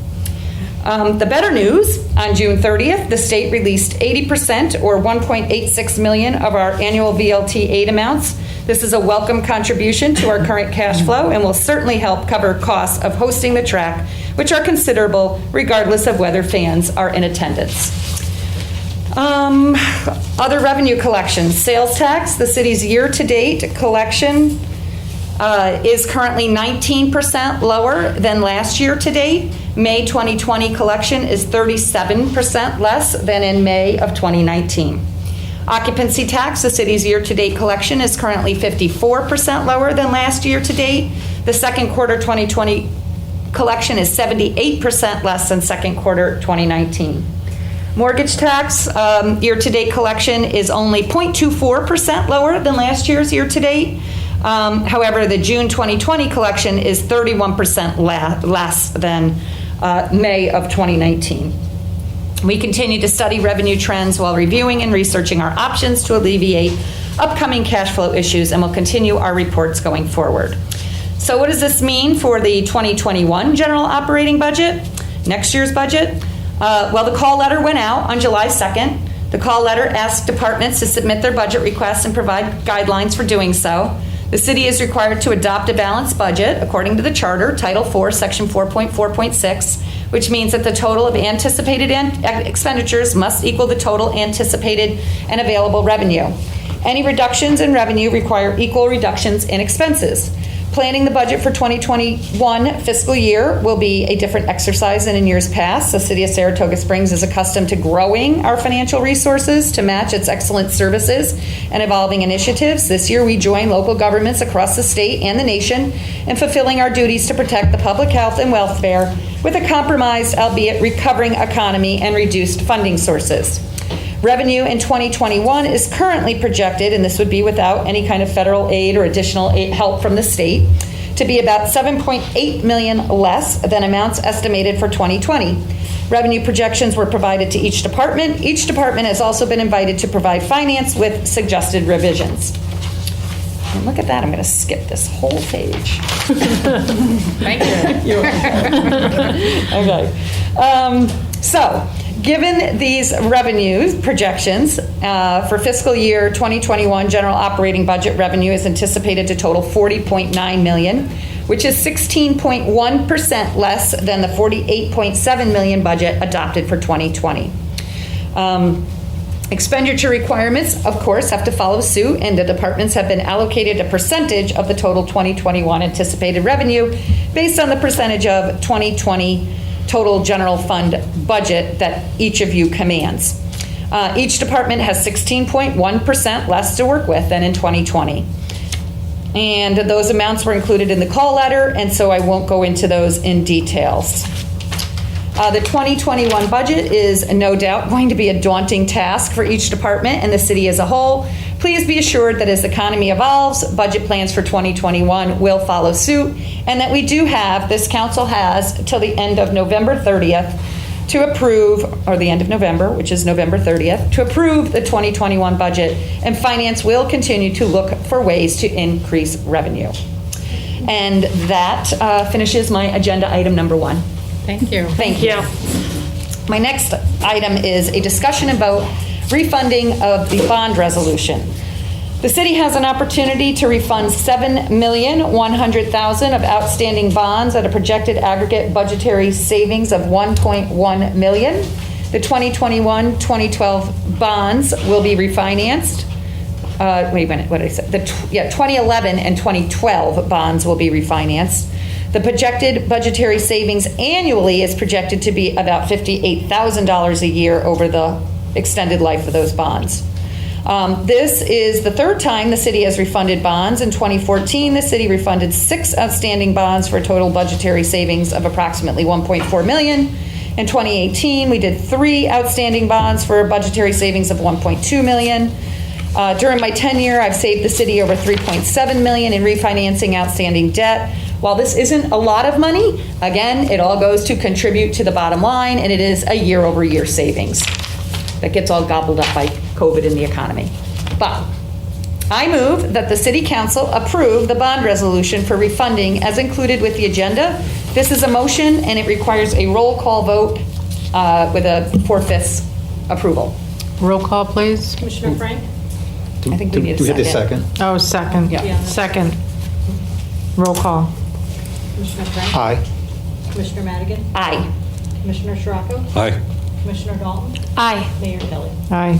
The better news, on June 30th, the state released 80% or $1.86 million of our annual VLT aid amounts. This is a welcome contribution to our current cash flow and will certainly help cover costs of hosting the track, which are considerable regardless of whether fans are in attendance. Other revenue collections, sales tax, the city's year-to-date collection is currently 19% lower than last year to date. May 2020 collection is 37% less than in May of 2019. Occupancy tax, the city's year-to-date collection is currently 54% lower than last year to date. The second quarter 2020 collection is 78% less than second quarter 2019. Mortgage tax, year-to-date collection is only 0.24% lower than last year's year-to-date. However, the June 2020 collection is 31% less than May of 2019. We continue to study revenue trends while reviewing and researching our options to alleviate upcoming cash flow issues, and will continue our reports going forward. So what does this mean for the 2021 general operating budget, next year's budget? Well, the call letter went out on July 2nd. The call letter asked departments to submit their budget requests and provide guidelines for doing so. The city is required to adopt a balanced budget according to the charter, Title 4, Section 4.4.6, which means that the total of anticipated expenditures must equal the total anticipated and available revenue. Any reductions in revenue require equal reductions in expenses. Planning the budget for 2021 fiscal year will be a different exercise than in years past. The City of Saratoga Springs is accustomed to growing our financial resources to match its excellent services and evolving initiatives. This year, we join local governments across the state and the nation in fulfilling our duties to protect the public health and welfare with a compromised, albeit recovering economy and reduced funding sources. Revenue in 2021 is currently projected, and this would be without any kind of federal aid or additional help from the state, to be about $7.8 million less than amounts estimated for 2020. Revenue projections were provided to each department. Each department has also been invited to provide finance with suggested revisions. And look at that, I'm going to skip this whole page. Thank you. Okay. So, given these revenue projections for fiscal year 2021, general operating budget revenue is anticipated to total $40.9 million, which is 16.1% less than the $48.7 million budget adopted for 2020. Expenditure requirements, of course, have to follow suit, and the departments have been allocated a percentage of the total 2021 anticipated revenue based on the percentage of 2020 total general fund budget that each of you commands. Each department has 16.1% less to work with than in 2020. And those amounts were included in the call letter, and so I won't go into those in details. The 2021 budget is no doubt going to be a daunting task for each department and the city as a whole. Please be assured that as the economy evolves, budget plans for 2021 will follow suit, and that we do have, this council has, till the end of November 30th to approve, or the end of November, which is November 30th, to approve the 2021 budget, and finance will continue to look for ways to increase revenue. And that finishes my agenda item number 1. Thank you. Thank you. My next item is a discussion about refunding of the bond resolution. The city has an opportunity to refund $7,100,000 of outstanding bonds at a projected aggregate budgetary savings of $1.1 million. The 2021-2012 bonds will be refinanced. Wait a minute, what did I say? 2011 and 2012 bonds will be refinanced. The projected budgetary savings annually is projected to be about $58,000 a year over the extended life of those bonds. This is the third time the city has refunded bonds. In 2014, the city refunded 6 outstanding bonds for a total budgetary savings of approximately $1.4 million. In 2018, we did 3 outstanding bonds for a budgetary savings of $1.2 million. During my tenure, I've saved the city over $3.7 million in refinancing outstanding debt. While this isn't a lot of money, again, it all goes to contribute to the bottom line, and it is a year-over-year savings that gets all gobbled up by COVID and the economy. But I move that the City Council approve the bond resolution for refunding as included with the agenda. This is a motion, and it requires a roll call vote with a 4/5 approval. Roll call, please. Commissioner Frank? I think we need a Do we have the second. second? Oh, second. Yeah. Second. Roll call. Commissioner Frank? Aye. Commissioner Madigan? Aye. Commissioner Sharako? Aye. Commissioner Dalton? Aye. Mayor Kelly? Aye.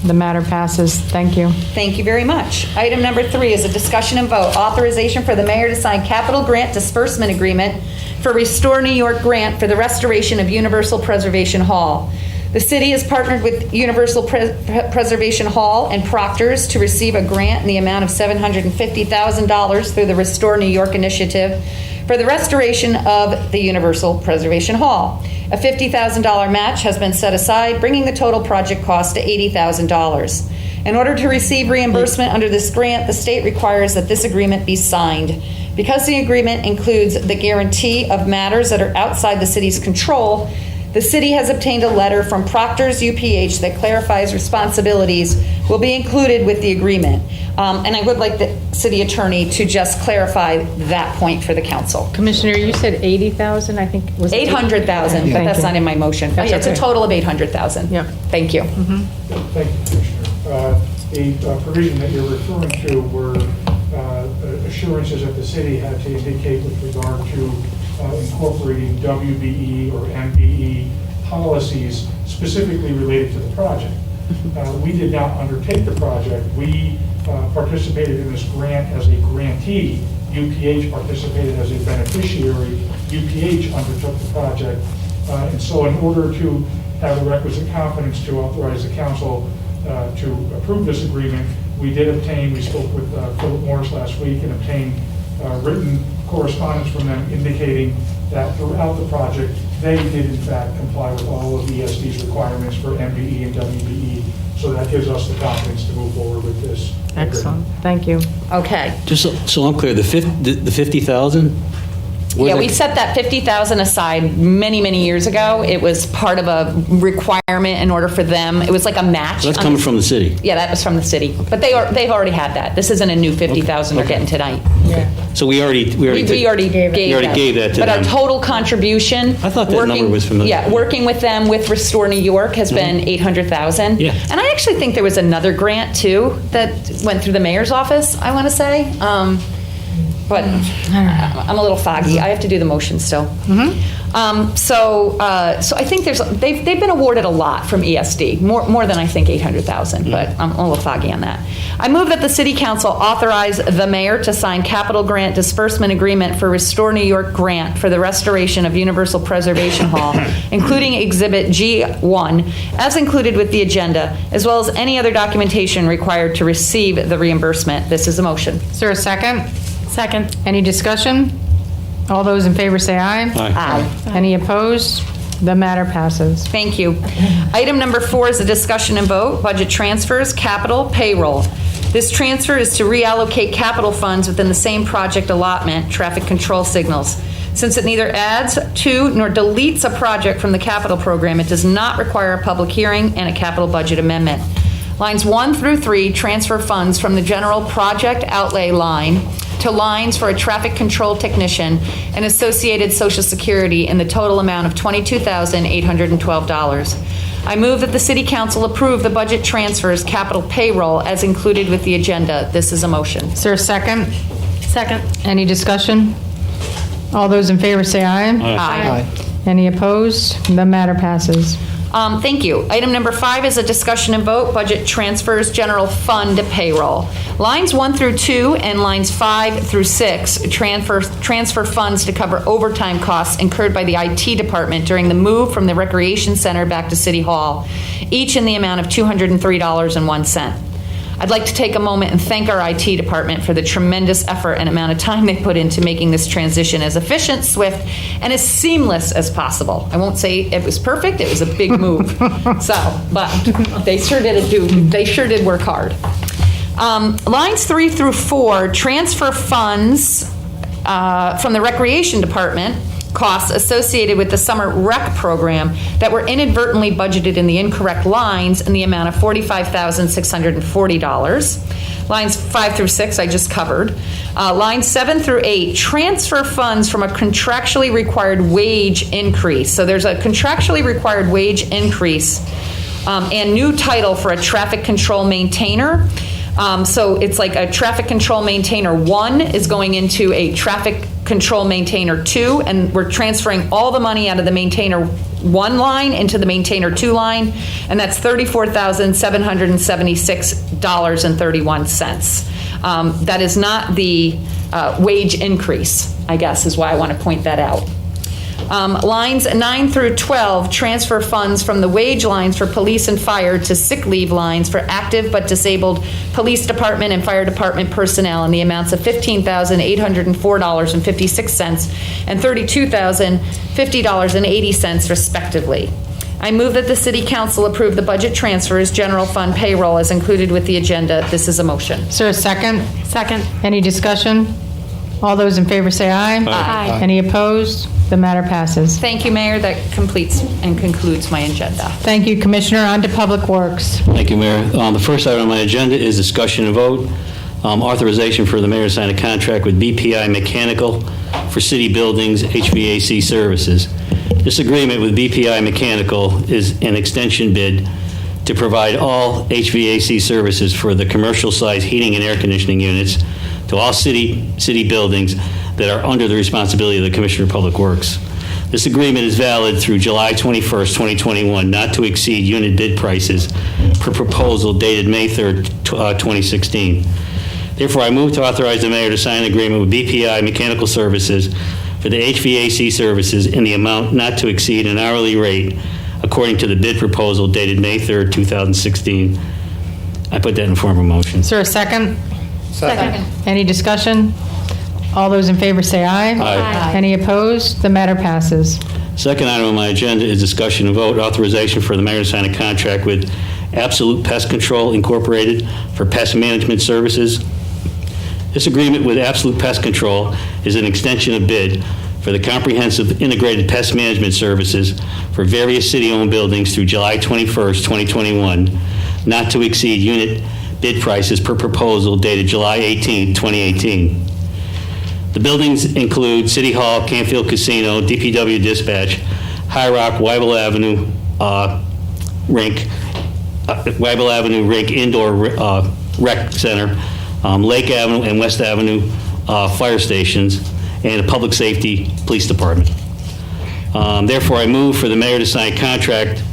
The matter passes. Thank you. Thank you very much. Item number 3 is a discussion and vote, authorization for the mayor to sign capital grant disbursement agreement for Restore New York grant for the restoration of Universal Preservation Hall. The city has partnered with Universal Preservation Hall and Proctor's to receive a grant in the amount of $750,000 through the Restore New York initiative for the restoration of the Universal Preservation Hall. A $50,000 match has been set aside, bringing the total project cost to $80,000. In order to receive reimbursement under this grant, the state requires that this agreement be signed. Because the agreement includes the guarantee of matters that are outside the city's control, the city has obtained a letter from Proctor's UPH that clarifies responsibilities will be included with the agreement. And I would like the city attorney to just clarify that point for the council. Commissioner, you said 80,000, I think. Was it 800,000, but Thank that's you. not in my motion. That's It's a okay. total of 800,000. Yep. Thank you. Thank you, Commissioner. The provision that you're referring to were assurances that the city had to indicate with regard to incorporating WBE or MBE policies specifically related to the project. We did not undertake the project. We participated in this grant as a grantee. UPH participated as a beneficiary. UPH undertook the project. And so in order to have the requisite confidence to authorize the council to approve this agreement, we spoke with Philip Morris last week and obtained written correspondence from them indicating that throughout the project, they did in fact comply with all of ESD's requirements for MBE and WBE. So that gives us the confidence to move forward with this. Excellent. Thank you. Okay. Just so I'm clear, the 50,000? Yeah, we set that 50,000 aside many, many years ago. It was part of a requirement in order for them. It was like a match. That's coming from the city. Yeah, that was from the city. But they've already had that. This isn't a new 50,000 they're getting tonight. So we already We already gave that to but them. our total contribution. I thought that number was familiar. Yeah, working with them with Restore New York has been 800,000. Yeah. And I actually think there was another grant too that went through the mayor's office, I want to say. But I'm a little foggy. I have to do the motion still. So I think they've been awarded a lot from ESD, more than I think 800,000, but I'm a little foggy on that. I move that the City Council authorize the mayor to sign capital grant disbursement agreement for Restore New York grant for the restoration of Universal Preservation Hall, including Exhibit G1, as included with the agenda, as well as any other documentation required to receive the reimbursement. This is a motion. Is there a second? Second. Any discussion? All those in favor say aye. Aye. Any opposed? The matter passes. Thank you. Item number 4 is a discussion and vote, budget transfers, capital, payroll. This transfer is to reallocate capital funds within the same project allotment, traffic control signals. Since it neither adds to nor deletes a project from the capital program, it does not require a public hearing and a capital budget amendment. Lines 1 through 3 transfer funds from the general project outlay line to lines for a traffic control technician and associated Social Security in the total amount of $22,812. I move that the City Council approve the budget transfers capital payroll as included with the agenda. This is a motion. Is there a second? Second. Any discussion? All those in favor say aye. Aye. Any opposed? The matter passes. Thank you. Item number 5 is a discussion and vote, budget transfers, general fund payroll. Lines 1 through 2 and lines 5 through 6 transfer funds to cover overtime costs incurred by the IT department during the move from the Recreation Center back to City Hall, each in the amount of $203.01. I'd like to take a moment and thank our IT department for the tremendous effort and amount of time they put into making this transition as efficient, swift, and as seamless as possible. I won't say it was perfect, it was a big move. But they sure did work hard. Lines 3 through 4 transfer funds from the Recreation Department costs associated with the summer rec program that were inadvertently budgeted in the incorrect lines in the amount of $45,640. Lines 5 through 6, I just covered. Lines 7 through 8, transfer funds from a contractually required wage increase. So there's a contractually required wage increase and new title for a traffic control maintainer. So it's like a traffic control maintainer 1 is going into a traffic control maintainer 2, and we're transferring all the money out of the maintainer 1 line into the maintainer 2 line, and that's $34,776.31. That is not the wage increase, I guess, is why I want to point that out. Lines 9 through 12 transfer funds from the wage lines for police and fire to sick leave lines for active but disabled police department and fire department personnel in the amounts of $15,804.56 and $32,050.80 respectively. I move that the City Council approve the budget transfers, general fund payroll as included with the agenda. This is a motion. Is there a second? Second. Any discussion? All those in favor say aye. Aye. Any opposed? The matter passes. Thank you, Mayor. That completes and concludes my agenda. Thank you, Commissioner. On to Public Works. Thank you, Mayor. The first item on my agenda is discussion and vote. Authorization for the mayor to sign a contract with BPI Mechanical for city buildings HVAC services. This agreement with BPI Mechanical is an extension bid to provide all HVAC services for the commercial-sized heating and air conditioning units to all city buildings that are under the responsibility of the Commissioner of Public Works. This agreement is valid through July 21st, 2021, not to exceed unit bid prices per proposal dated May 3rd, 2016. Therefore, I move to authorize the mayor to sign an agreement with BPI Mechanical Services for the HVAC services in the amount not to exceed an hourly rate according to the bid proposal dated May 3rd, 2016. I put that in form of motion. Is there a second? Second. Any discussion? All those in favor say aye. Aye. Any opposed? The matter passes. Second item on my agenda is discussion and vote authorization for the mayor to sign a contract with Absolute Pest Control Incorporated for pest management services. This agreement with Absolute Pest Control is an extension of bid for the comprehensive integrated pest management services for various city-owned buildings through July 21st, 2021, not to exceed unit bid prices per proposal dated July 18, 2018. The buildings include City Hall, Canfield Casino, DPW Dispatch, High Rock, Weibel Avenue Rink Indoor Rec Center, Lake Avenue and West Avenue fire stations, and a Public Safety Police Department. Therefore, I move for the mayor to sign a contract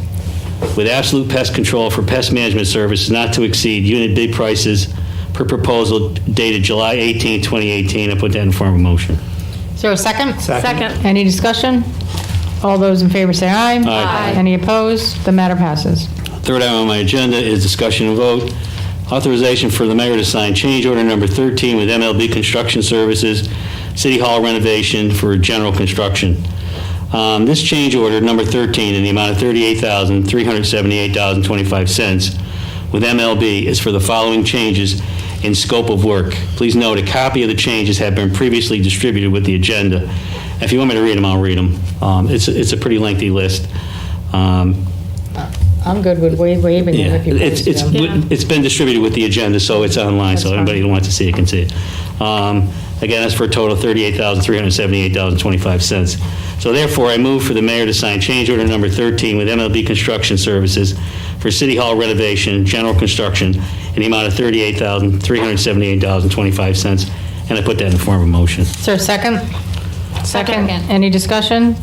with Absolute Pest Control for pest management services not to exceed unit bid prices per proposal dated July 18, 2018. I put that in form of motion. Is there a second? Second. Any discussion? All those in favor say aye. Aye. Any opposed? The matter passes. Third item on my agenda is discussion and vote. Authorization for the mayor to sign change order number 13 with MLB Construction Services, City Hall renovation for general construction. This change order, number 13, in the amount of $38,378.25 with MLB is for the following changes in scope of work. Please note a copy of the changes have been previously distributed with the agenda. If you want me to read them, I'll read them. It's a pretty lengthy list. I'm good with waiving Yeah, it if you it's post been distributed with the agenda, so it's online, so anybody who wants to see it can see it. Again, that's for a total of $38,378.25. So therefore, I move for the mayor to sign change order number 13 with MLB Construction Services for City Hall renovation, general construction, in the amount of $38,378.25, and I put that in the form of a motion. Is there a second? Second. Any discussion?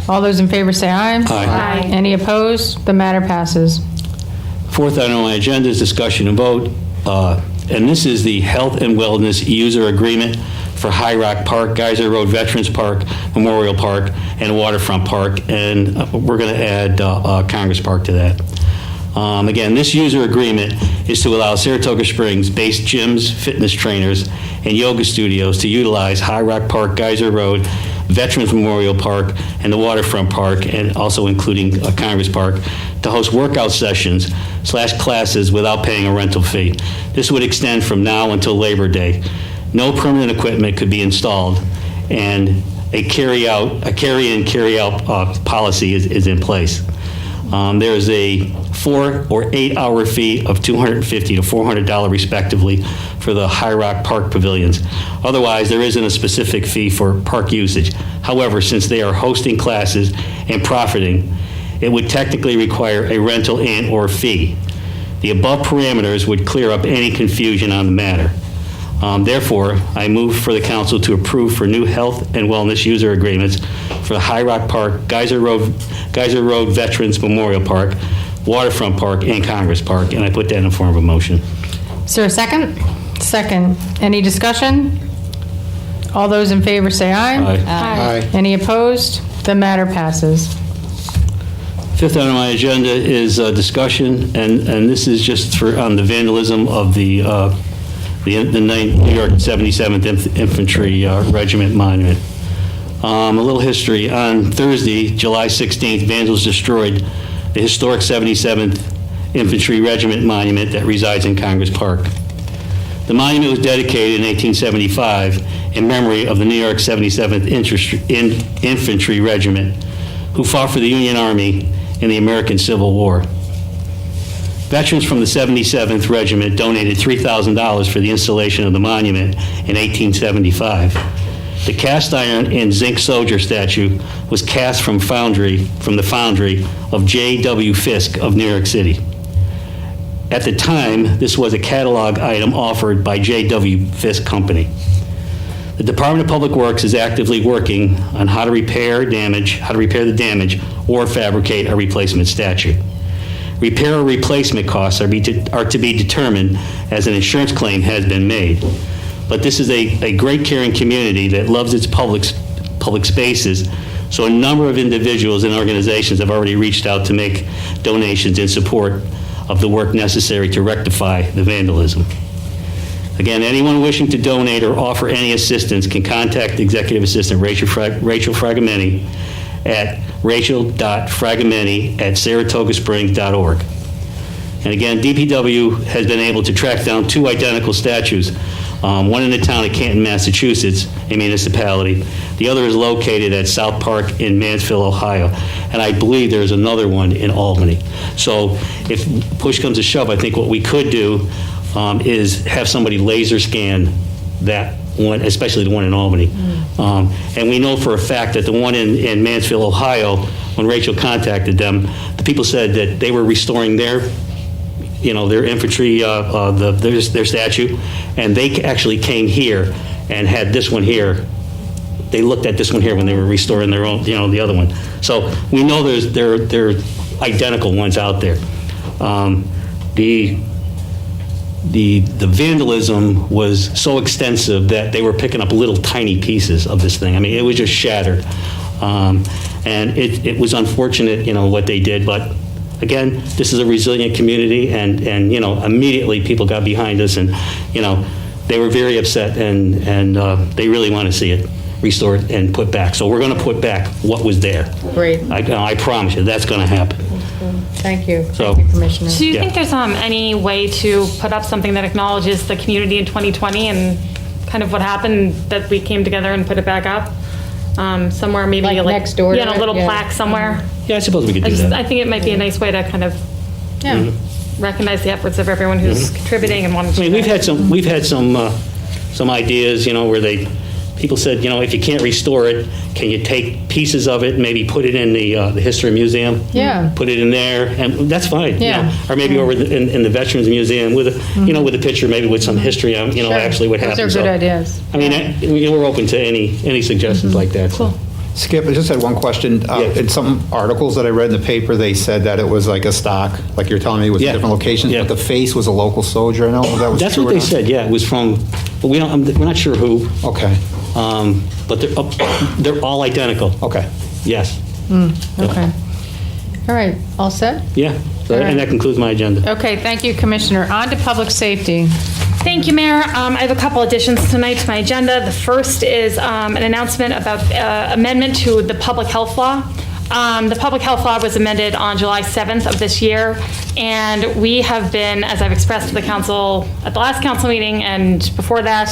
All those in favor say aye. Aye. Any opposed? The matter passes. Fourth item on my agenda is discussion and vote, and this is the Health and Wellness User Agreement for High Rock Park, Geyser Road Veterans Park, Memorial Park, and Waterfront Park, and we're going to add Congress Park to that. Again, this user agreement is to allow Saratoga Springs-based gyms, fitness trainers, and yoga studios to utilize High Rock Park, Geyser Road, Veterans Memorial Park, and the Waterfront Park, and also including Congress Park, to host workout sessions / classes without paying a rental fee. This would extend from now until Labor Day. No permanent equipment could be installed, and a carry-in, carry-out policy is in place. There is a 4 or 8 hour fee of $250 to $400 respectively for the High Rock Park pavilions. Otherwise, there isn't a specific fee for park usage. However, since they are hosting classes and profiting, it would technically require a rental and/or fee. The above parameters would clear up any confusion on the matter. Therefore, I move for the council to approve for new health and wellness user agreements for the High Rock Park, Geyser Road Veterans Memorial Park, Waterfront Park, and Congress Park, and I put that in the form of a motion. Is there a second? Second. Any discussion? All those in favor say aye. Aye. Any opposed? The matter passes. Fifth item on my agenda is discussion, and this is just on the vandalism of the New York 77th Infantry Regiment Monument. A little history. On Thursday, July 16th, vandals destroyed the historic 77th Infantry Regiment Monument that resides in Congress Park. The monument was dedicated in 1875 in memory of the New York 77th Infantry Regiment, who fought for the Union Army in the American Civil War. Veterans from the 77th Regiment donated $3,000 for the installation of the monument in 1875. The cast iron and zinc soldier statue was cast from the foundry of J.W. Fisk of New York City. At the time, this was a catalog item offered by J.W. Fisk Company. The Department of Public Works is actively working on how to repair the damage or fabricate a replacement statue. Repair or replacement costs are to be determined as an insurance claim has been made. But this is a great caring community that loves its public spaces, so a number of individuals and organizations have already reached out to make donations in support of the work necessary to rectify the vandalism. Again, anyone wishing to donate or offer any assistance can contact Executive Assistant Rachel Fragamenti at rachel.fragamenti@saratogasprings.org. And again, DPW has been able to track down 2 identical statues, one in the town of Canton, Massachusetts, a municipality. The other is located at South Park in Mansfield, Ohio. And I believe there's another one in Albany. So if push comes to shove, I think what we could do is have somebody laser scan that one, especially the one in Albany. And we know for a fact that the one in Mansfield, Ohio, when Rachel contacted them, the people said that they were restoring their infantry, their statue, and they actually came here and had this one here. They looked at this one here when they were restoring their own, the other one. So we know there are identical ones out there. The vandalism was so extensive that they were picking up little tiny pieces of this thing. I mean, it was just shattered. And it was unfortunate, what they did, but again, this is a resilient community, and immediately people got behind us, and they were very upset, and they really want to see it restored and put back. So we're going to put back what was there. Great. I promise you, that's going to happen. Thank you. So, Thank you, Commissioner. Do you think there's any way to put up something that acknowledges the community in 2020 and kind of what happened, that we came together and put it back up? Somewhere maybe Like next door to a it? little Yeah. plaque somewhere. Yeah, I suppose we could do that. I think it might be a nice way to kind of recognize the efforts of everyone who's contributing and wanting to. I mean, we've had some ideas, where people said, if you can't restore it, can you take pieces of it and maybe put it in the History Museum? Yeah. Put it in there, and that's fine. Yeah. Or maybe over in the Veterans Museum with a with a picture, maybe with some history on Sure. actually what happened. Those are good ideas. I mean, we're open to any suggestions like that. Cool. Skip, I just had one question. In some articles that I read in the paper, they said that it was like a stock, like you're telling me, it was in different locations, but the face was a local soldier. I know that was That's true what or they not? said. Yeah, it was from. But we're not sure who. Okay. But they're all identical. Okay. Yes. Okay. All right, all set? Yeah. So, and that concludes my agenda. Okay, thank you, Commissioner. On to public safety. Thank you, Mayor. I have a couple additions tonight to my agenda. The first is an announcement about amendment to the public health law. The public health law was amended on July 7th of this year, and we have been, as I've expressed to the council at the last council meeting and before that,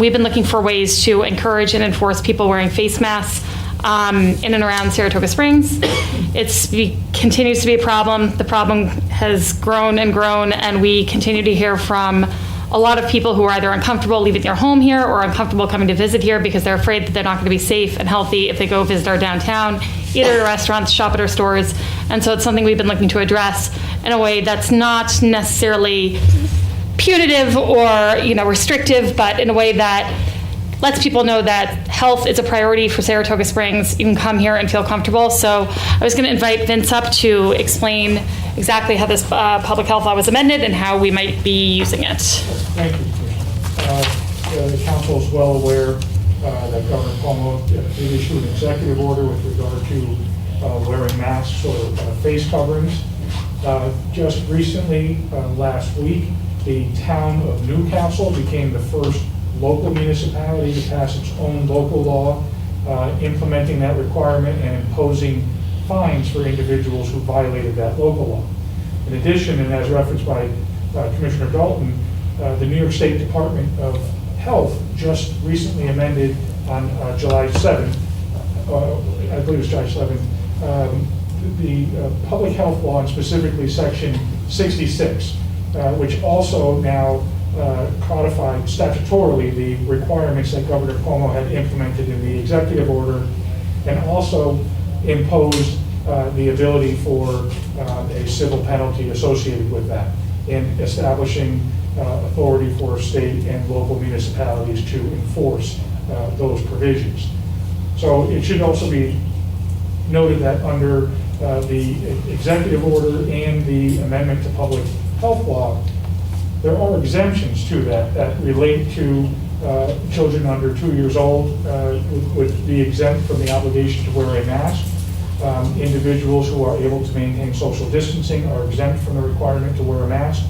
we've been looking for ways to encourage and enforce people wearing face masks. in and around Saratoga Springs. Continues to be a problem. The problem has grown and grown, and we continue to hear from a lot of people who are either uncomfortable leaving their home here or uncomfortable coming to visit here because they're afraid that they're not going to be safe and healthy if they go visit our downtown, eat at our restaurants, shop at our stores. And so it's something we've been looking to address in a way that's not necessarily punitive or, restrictive, but in a way that lets people know that health is a priority for Saratoga Springs. You can come here and feel comfortable. So I was going to invite Vince up to explain exactly how this public health law was amended and how we might be using it. Thank you, Commissioner. The council is well aware that Governor Cuomo did issue an executive order with regard to wearing masks or face coverings. Just recently, last week, the town of Newcastle became the first local municipality to pass its own local law implementing that requirement and imposing fines for individuals who violated that local law. In addition, and as referenced by Commissioner Dalton, the New York State Department of Health just recently amended on July 7th, I believe it was July 7th, the public health law, and specifically section 66, which also now codified statutorily the requirements that Governor Cuomo had implemented in the executive order, and also imposed the ability for a civil penalty associated with that in establishing authority for state and local municipalities to enforce those provisions. So it should also be noted that under the executive order and the amendment to public health law, there are exemptions to that relate to children under 2 years old would be exempt from the obligation to wear a mask. Individuals who are able to maintain social distancing are exempt from the requirement to wear a mask.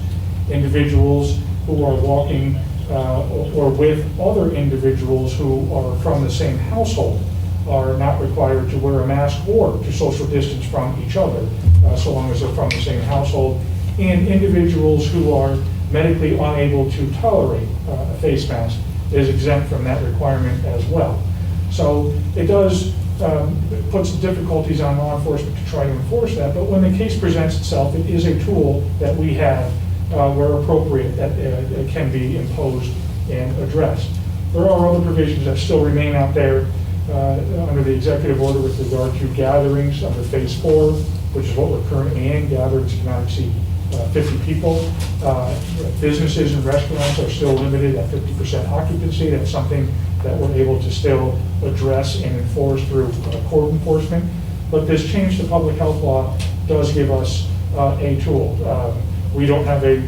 Individuals who are walking or with other individuals who are from the same household are not required to wear a mask or to social distance from each other, so long as they're from the same household. And individuals who are medically unable to tolerate a face mask is exempt from that requirement as well. So it does put some difficulties on law enforcement to try to enforce that, but when the case presents itself, it is a tool that we have where appropriate that it can be imposed and addressed. There are other provisions that still remain out there under the executive order with regard to gatherings under phase 4, which is what we're currently in. Gatherings cannot exceed 50 people. Businesses and restaurants are still limited at 50% occupancy. That's something that we're able to still address and enforce through court enforcement. But this change to public health law does give us a tool. We don't have a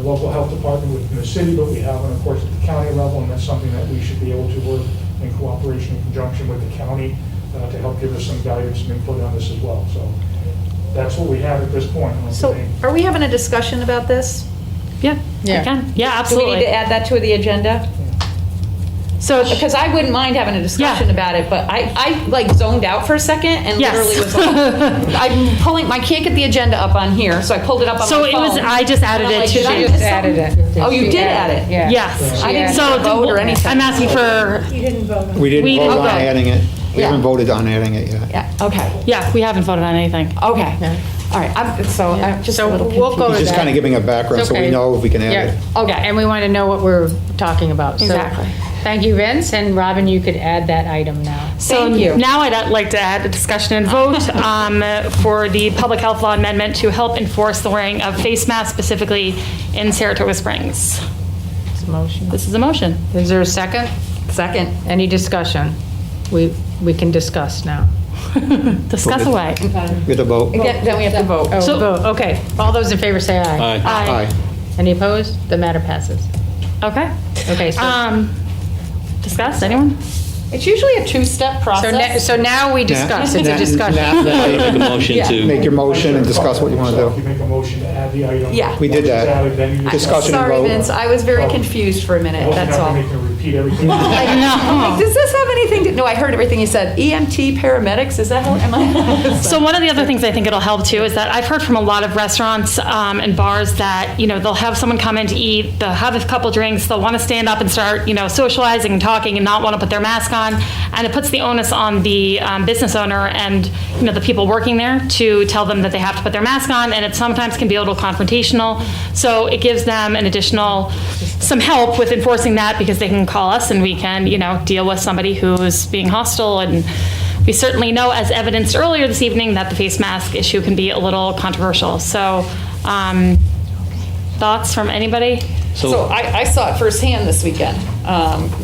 local health department within the city, but we have one, of course, at the county level, and that's something that we should be able to work in cooperation, in conjunction with the county to help give us some guidance and input on this as well. So that's what we have at this point. So are we having a discussion about this? Yeah, I can. Yeah, absolutely. Do we need to add that to the agenda? So, because I wouldn't mind having a discussion about it, but I like zoned out for a second and literally was like, I can't get the agenda up on here, so I pulled it up on my phone. I just added it to I just added it. Oh, you did add it? Yeah. Yes. I didn't vote or anything. I'm asking for. You didn't vote on it. We didn't vote on okay. adding it. We Yeah. haven't voted on adding it yet. Yeah, okay. Yeah, we haven't voted on anything. Okay. All right, I'm just a little we'll go confused. with He's just kind of giving a background so we know if we can add it. Okay, and we want to know what we're talking about. So, Exactly. thank you, Vince, and Robin, you could add that item now. So Thank you. now I'd like to add a discussion and vote for the public health law amendment to help enforce the wearing of face masks specifically in Saratoga Springs. It's a motion. This is a motion. Is there a second? Second. Any discussion? We can discuss now. Discuss away. With a vote. Then we have to vote. Oh, So- vote. Okay, all those in favor say aye. Aye. Aye. Any opposed? The matter passes. Okay. Okay, so, Discuss, anyone? It's usually a two-step process. so now we discuss. It's a discussion. Make a motion to. Make your motion and discuss what you want to So if do. you make a motion to add the item. Yeah. We did that. Once it's added, then you Discussion and Sorry, vote. Vince, I was very confused for a minute, that's all. You're not going to repeat everything. Like, does this have anything to, no, I heard everything you said. EMT paramedics, is that how, am I? So one of the other things I think it'll help too is that I've heard from a lot of restaurants and bars that, they'll have someone come in to eat, they'll have a couple drinks, they'll want to stand up and start, socializing and talking and not want to put their mask on. on, and it puts the onus on the business owner and, you know, the people working there to tell them that they have to put their mask on, and it sometimes can be a little confrontational. So it gives them an additional, some help with enforcing that, because they can call us and we can, you know, deal with somebody who's being hostile. And we certainly know, as evidenced earlier this evening, that the face mask issue can be a little controversial. So thoughts from anybody? So I saw it firsthand this weekend.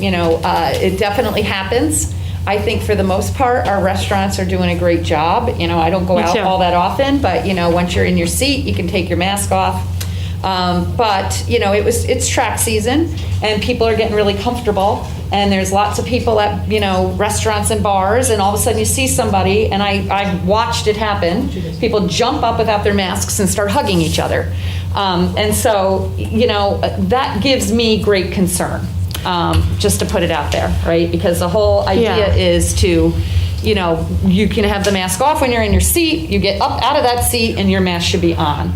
It definitely happens. I think for the most part, our restaurants are doing a great job. You know, I don't go out all that often, but, you know, once you're in your seat, you can take your mask off. But, you know, it's track season and people are getting really comfortable, and there's lots of people at, you know, restaurants and bars, and all of a sudden you see somebody, and I watched it happen. People jump up without their masks and start hugging each other. And so, you know, that gives me great concern, just to put it out there, right? Because the whole idea is to, you know, you can have the mask off when you're in your seat, you get up out of that seat and your mask should be on.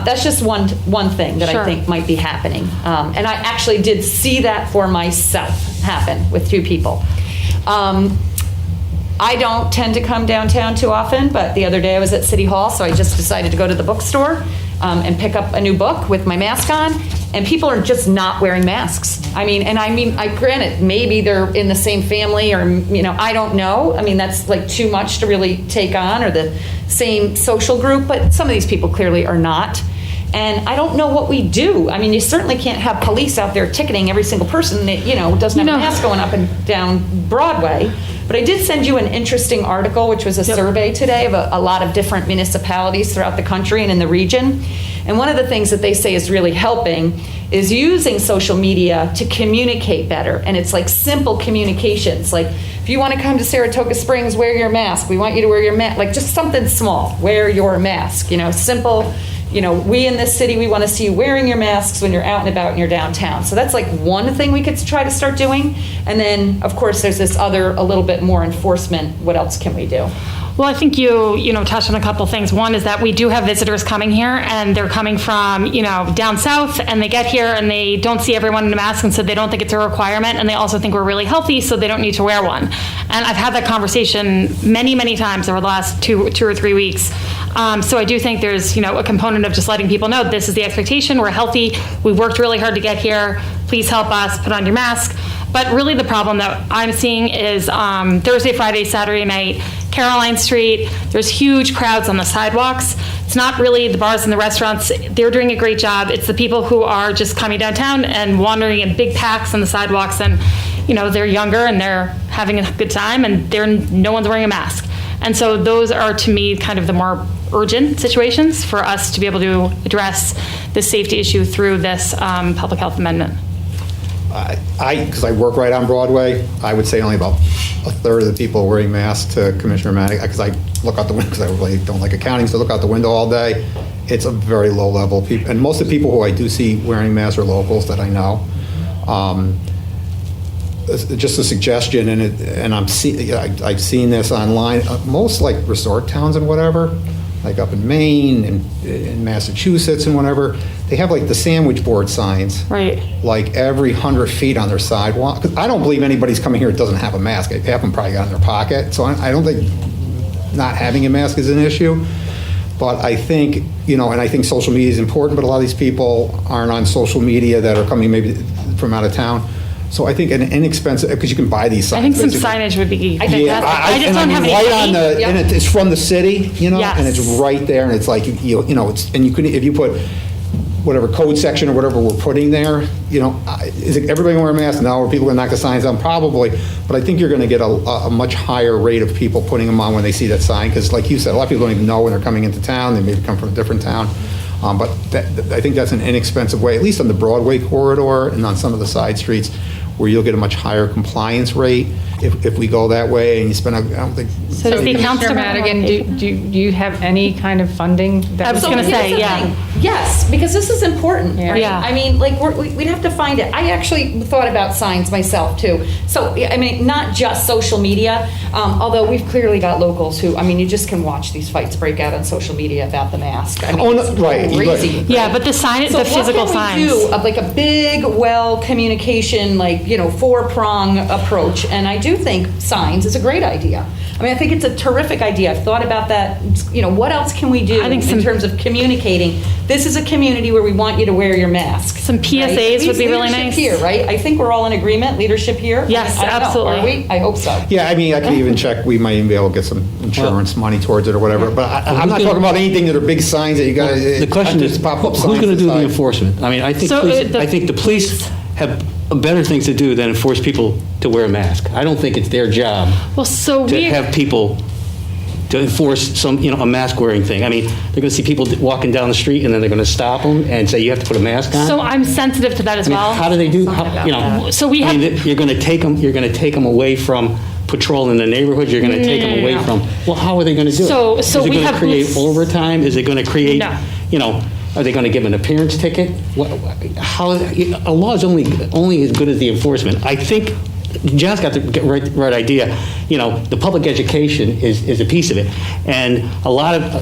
That's just one thing that I think might be happening. And I actually did see that for myself happen with two people. I don't tend to come downtown too often, but the other day I was at City Hall, so I just decided to go to the bookstore and pick up a new book with my mask on, and people are just not wearing masks. I granted, maybe they're in the same family, or, you know, I don't know. I mean, that's like too much to really take on, or the same social group, but some of these people clearly are not. And I don't know what we do. I mean, you certainly can't have police out there ticketing every single person that, you know, doesn't have a mask going up and down Broadway. But I did send you an interesting article, which was a survey today of a lot of different municipalities throughout the country and in the region. And one of the things that they say is really helping is using social media to communicate better. And it's like simple communications. Like, if you want to come to Saratoga Springs, wear your mask. We want you to wear your mask. Like, just something small. Wear your mask. You know, simple. You know, we in this city, we want to see you wearing your masks when you're out and about and you're downtown. So that's like one thing we could try to start doing. And then, of course, there's this other, a little bit more enforcement. What else can we do? Well, I think you touched on a couple things. One is that we do have visitors coming here, and they're coming from, you know, down south, and they get here and they don't see everyone in a mask, and so they don't think it's a requirement, and they also think we're really healthy, so they don't need to wear one. And I've had that conversation many, many times over the last two or 3 weeks. So I do think there's, you know, a component of just letting people know this is the expectation. We're healthy. We worked really hard to get here. Please help us. Put on your mask. But really the problem that I'm seeing is Thursday, Friday, Saturday night, Caroline Street, there's huge crowds on the sidewalks. It's not really the bars and the restaurants. They're doing a great job. It's the people who are just coming downtown and wandering in big packs on the sidewalks, and, you know, they're younger and they're having a good time, and no one's wearing a mask. And so those are, to me, kind of the more urgent situations for us to be able to address the safety issue through this public health amendment. Because I work right on Broadway, I would say only about a third of the people are wearing masks to Commissioner Maddox, because I look out the window, because I really don't like accounting, so I look out the window all day. It's a very low level. And most of the people who I do see wearing masks are locals that I know. Just a suggestion, and I've seen this online. Most like resort towns and whatever, like up in Maine and in Massachusetts and whatever, they have like the sandwich board signs, right? Like every 100 feet on their sidewalk. Because I don't believe anybody's coming here that doesn't have a mask. Half of them probably got in their pocket. So I don't think not having a mask is an issue. But I think, you know, and I think social media is important, but a lot of these people aren't on social media that are coming maybe from out of town. So I think an inexpensive, because you can buy these signs. I think some signage would be I just don't have any money. And it's from the city, you know, and it's right there, and it's like, you know, it's, and you can, if you put whatever code section or whatever we're putting there, you know, is it everybody wear a mask? No. Are people going to knock the signs down? Probably. But I think you're going to get a much higher rate of people putting them on when they see that sign, because like you said, a lot of people don't even know when they're coming into town. They maybe come from a different town. But I think that's an inexpensive way, at least on the Broadway corridor and on some of the side streets, where you'll get a much higher compliance rate if we go that way, and you spend, I don't think. So does the Commissioner Madigan, do you have any kind of funding? I was going to say, yes, because this is important, right? Yeah. I mean, like, we'd have to find it. I actually thought about signs myself, too. So, I mean, not just social media, although we've clearly got locals who, I mean, you just can watch these fights break out on social media about the mask. I mean, it's crazy. Right. Yeah, but the sign, the physical signs. So what can we do of like a big, well, communication, like, you know, 4-prong approach? And I do think signs is a great idea. I mean, I think it's a terrific idea. I've thought about that. What else can we do in terms of communicating? This is a community where we want you to wear your mask. Some PSAs would be really nice. Here, right? I think we're all in agreement. Leadership here. Yes, I don't know. absolutely. Are we? I hope so. Yeah, I mean, I could even check, we might even be able to get some insurance money towards it or whatever, but I'm not talking about anything that are big signs that you guys. The question is, pop-up who's going to signs do the inside. enforcement? I mean, I think the police have better things to do than enforce people to wear a mask. I don't think it's their job to have people to enforce a mask-wearing thing. I mean, they're going to see people walking down the street, and then they're going to stop them and say, you have to put a mask on? So I'm sensitive to that as well. How do they do, So we have. You're going to take them away from patrolling the neighborhood, you're going to take them away from, well, how are they going to do it? Is it going to create overtime? Is it going to create, are they going to give an appearance ticket? A law is only as good as the enforcement. I think John's got the right idea. The public education is a piece of it. And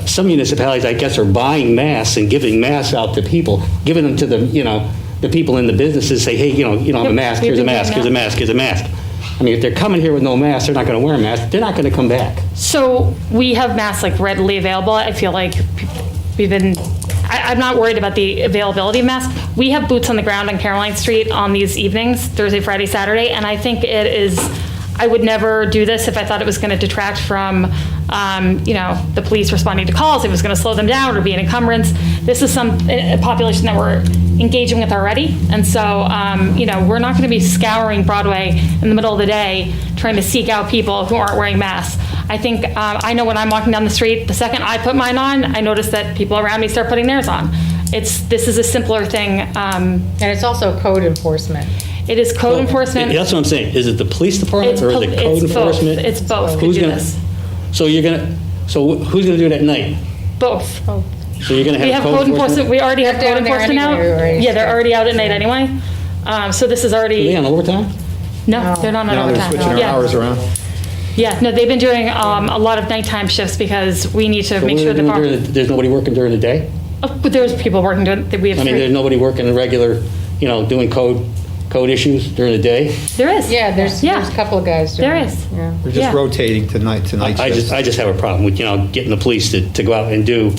some municipalities, I guess, are buying masks and giving masks out to people, giving them to the people in the businesses, say, hey, you don't have a mask, here's a mask, here's a mask, here's a mask. I mean, if they're coming here with no mask, they're not going to wear a mask, they're not going to come back. So we have masks readily available. I feel like I'm not worried about the availability of masks. We have boots on the ground on Caroline Street on these evenings, Thursday, Friday, Saturday, and I think I would never do this if I thought it was going to detract from, the police responding to calls, if it was going to slow them down or be an encumbrance. This is a population that we're engaging with already, and so, we're not going to be scouring Broadway in the middle of the day trying to seek out people who aren't wearing masks. I think, I know when I'm walking down the street, the second I put mine on, I notice that people around me start putting theirs on. This is a simpler thing. And it's also code enforcement. It is code enforcement. That's what I'm saying. Is it the police department or is it code enforcement? It's both. Who's going to? So who's going to do it at night? Both. So you're going to have code enforcement? We already have code enforcement out. Yeah, they're already out at night anyway. So this is already. Are they on overtime? No, they're not on overtime. They're switching their hours around. Yeah, no, they've been doing a lot of nighttime shifts because we need to make sure there's nobody working during the day? But there's people working during the day. There's nobody working in regular, doing code issues during the day? There is. Yeah, there's a couple of guys doing There is. Yeah. We're just rotating tonight. I just have a problem with, getting the police to go out and do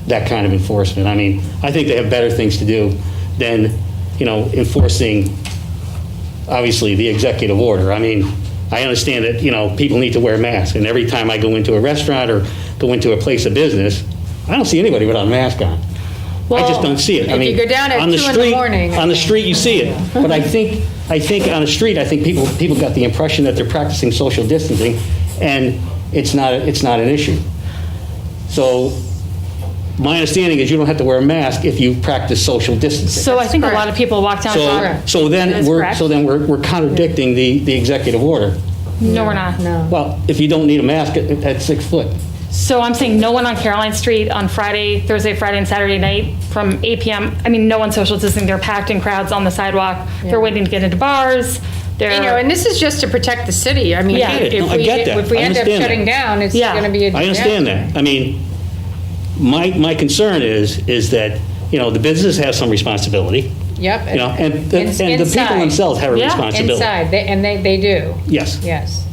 that kind of enforcement. I mean, I think they have better things to do than, enforcing, obviously, the executive order. I mean, I understand that, people need to wear masks, and every time I go into a restaurant or go into a place of business, I don't see anybody without a mask on. I just don't see it. If you go down at 2 in the morning. On the street, you see it. But I think on the street, people got the impression that they're practicing social distancing, and it's not an issue. So my understanding is you don't have to wear a mask if you practice social distancing. So I think a lot of people walk down. So then we're contradicting the executive order. No, we're not. No. Well, if you don't need a mask at 6 foot. So I'm saying no one on Caroline Street on Thursday, Friday, and Saturday night from 8 p.m. I mean, no one's social distancing. They're packed in crowds on the sidewalk. Yeah. They're waiting to get into bars. And this is just to protect the city. I mean, if we end up shutting down, it's going to be a disaster. I understand that. I mean, my concern is that, the businesses have some responsibility. Yep. And the people themselves have a responsibility. Inside, they do. Yes. Yes.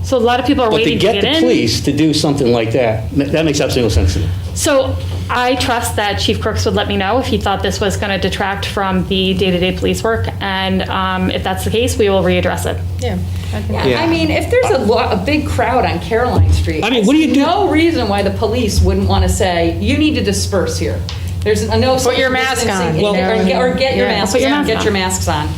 So a lot of people are waiting to get in. But to get the police to do something like that makes absolutely no sense to me. So I trust that Chief Crooks would let me know if he thought this was going to detract from the day-to-day police work. And if that's the case, we will readdress it. Yeah. I mean, if there's a big crowd on Caroline Street, I mean, what do you do? No reason why the police wouldn't want to say, you need to disperse here. There's no put your mask on, or get your masks on. Get your masks on.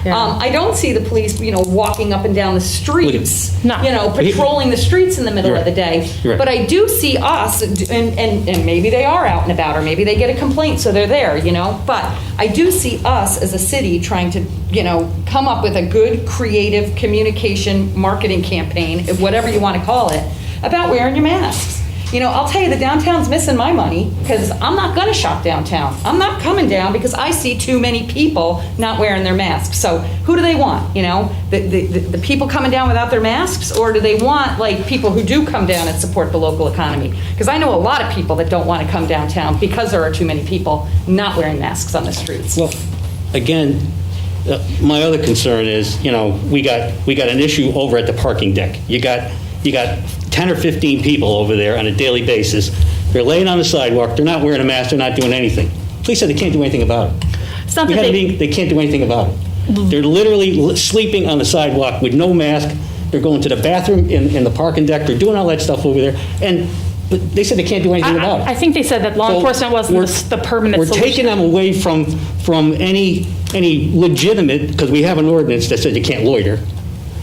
Yeah. I don't see the police, walking up and down the streets, patrolling the streets in the middle of the day. Right. But I do see us, and maybe they are out and about, or maybe they get a complaint, so they're there, But I do see us as a city trying to, come up with a good, creative communication marketing campaign, whatever you want to call it, about wearing your masks. I'll tell you, the downtown's missing my money because I'm not going to shop downtown. I'm not coming down because I see too many people not wearing their masks. So who do they want? The people coming down without their masks, or do they want people who do come down and support the local economy? Because I know a lot of people that don't want to come downtown because there are too many people not wearing masks on the streets. Well, again, My other concern is, we got an issue over at the parking deck. You got 10 or 15 people over there on a daily basis. They're laying on the sidewalk. They're not wearing a mask. They're not doing anything. Police said they can't do anything about it. It's not that They can't do anything about it. They're literally sleeping on the sidewalk with no mask. They're going to the bathroom in the parking deck. They're doing all that stuff over there. But they said they can't do anything about it. I think they said that law enforcement wasn't the permanent solution. We're taking them away from any legitimate, because we have an ordinance that says you can't loiter.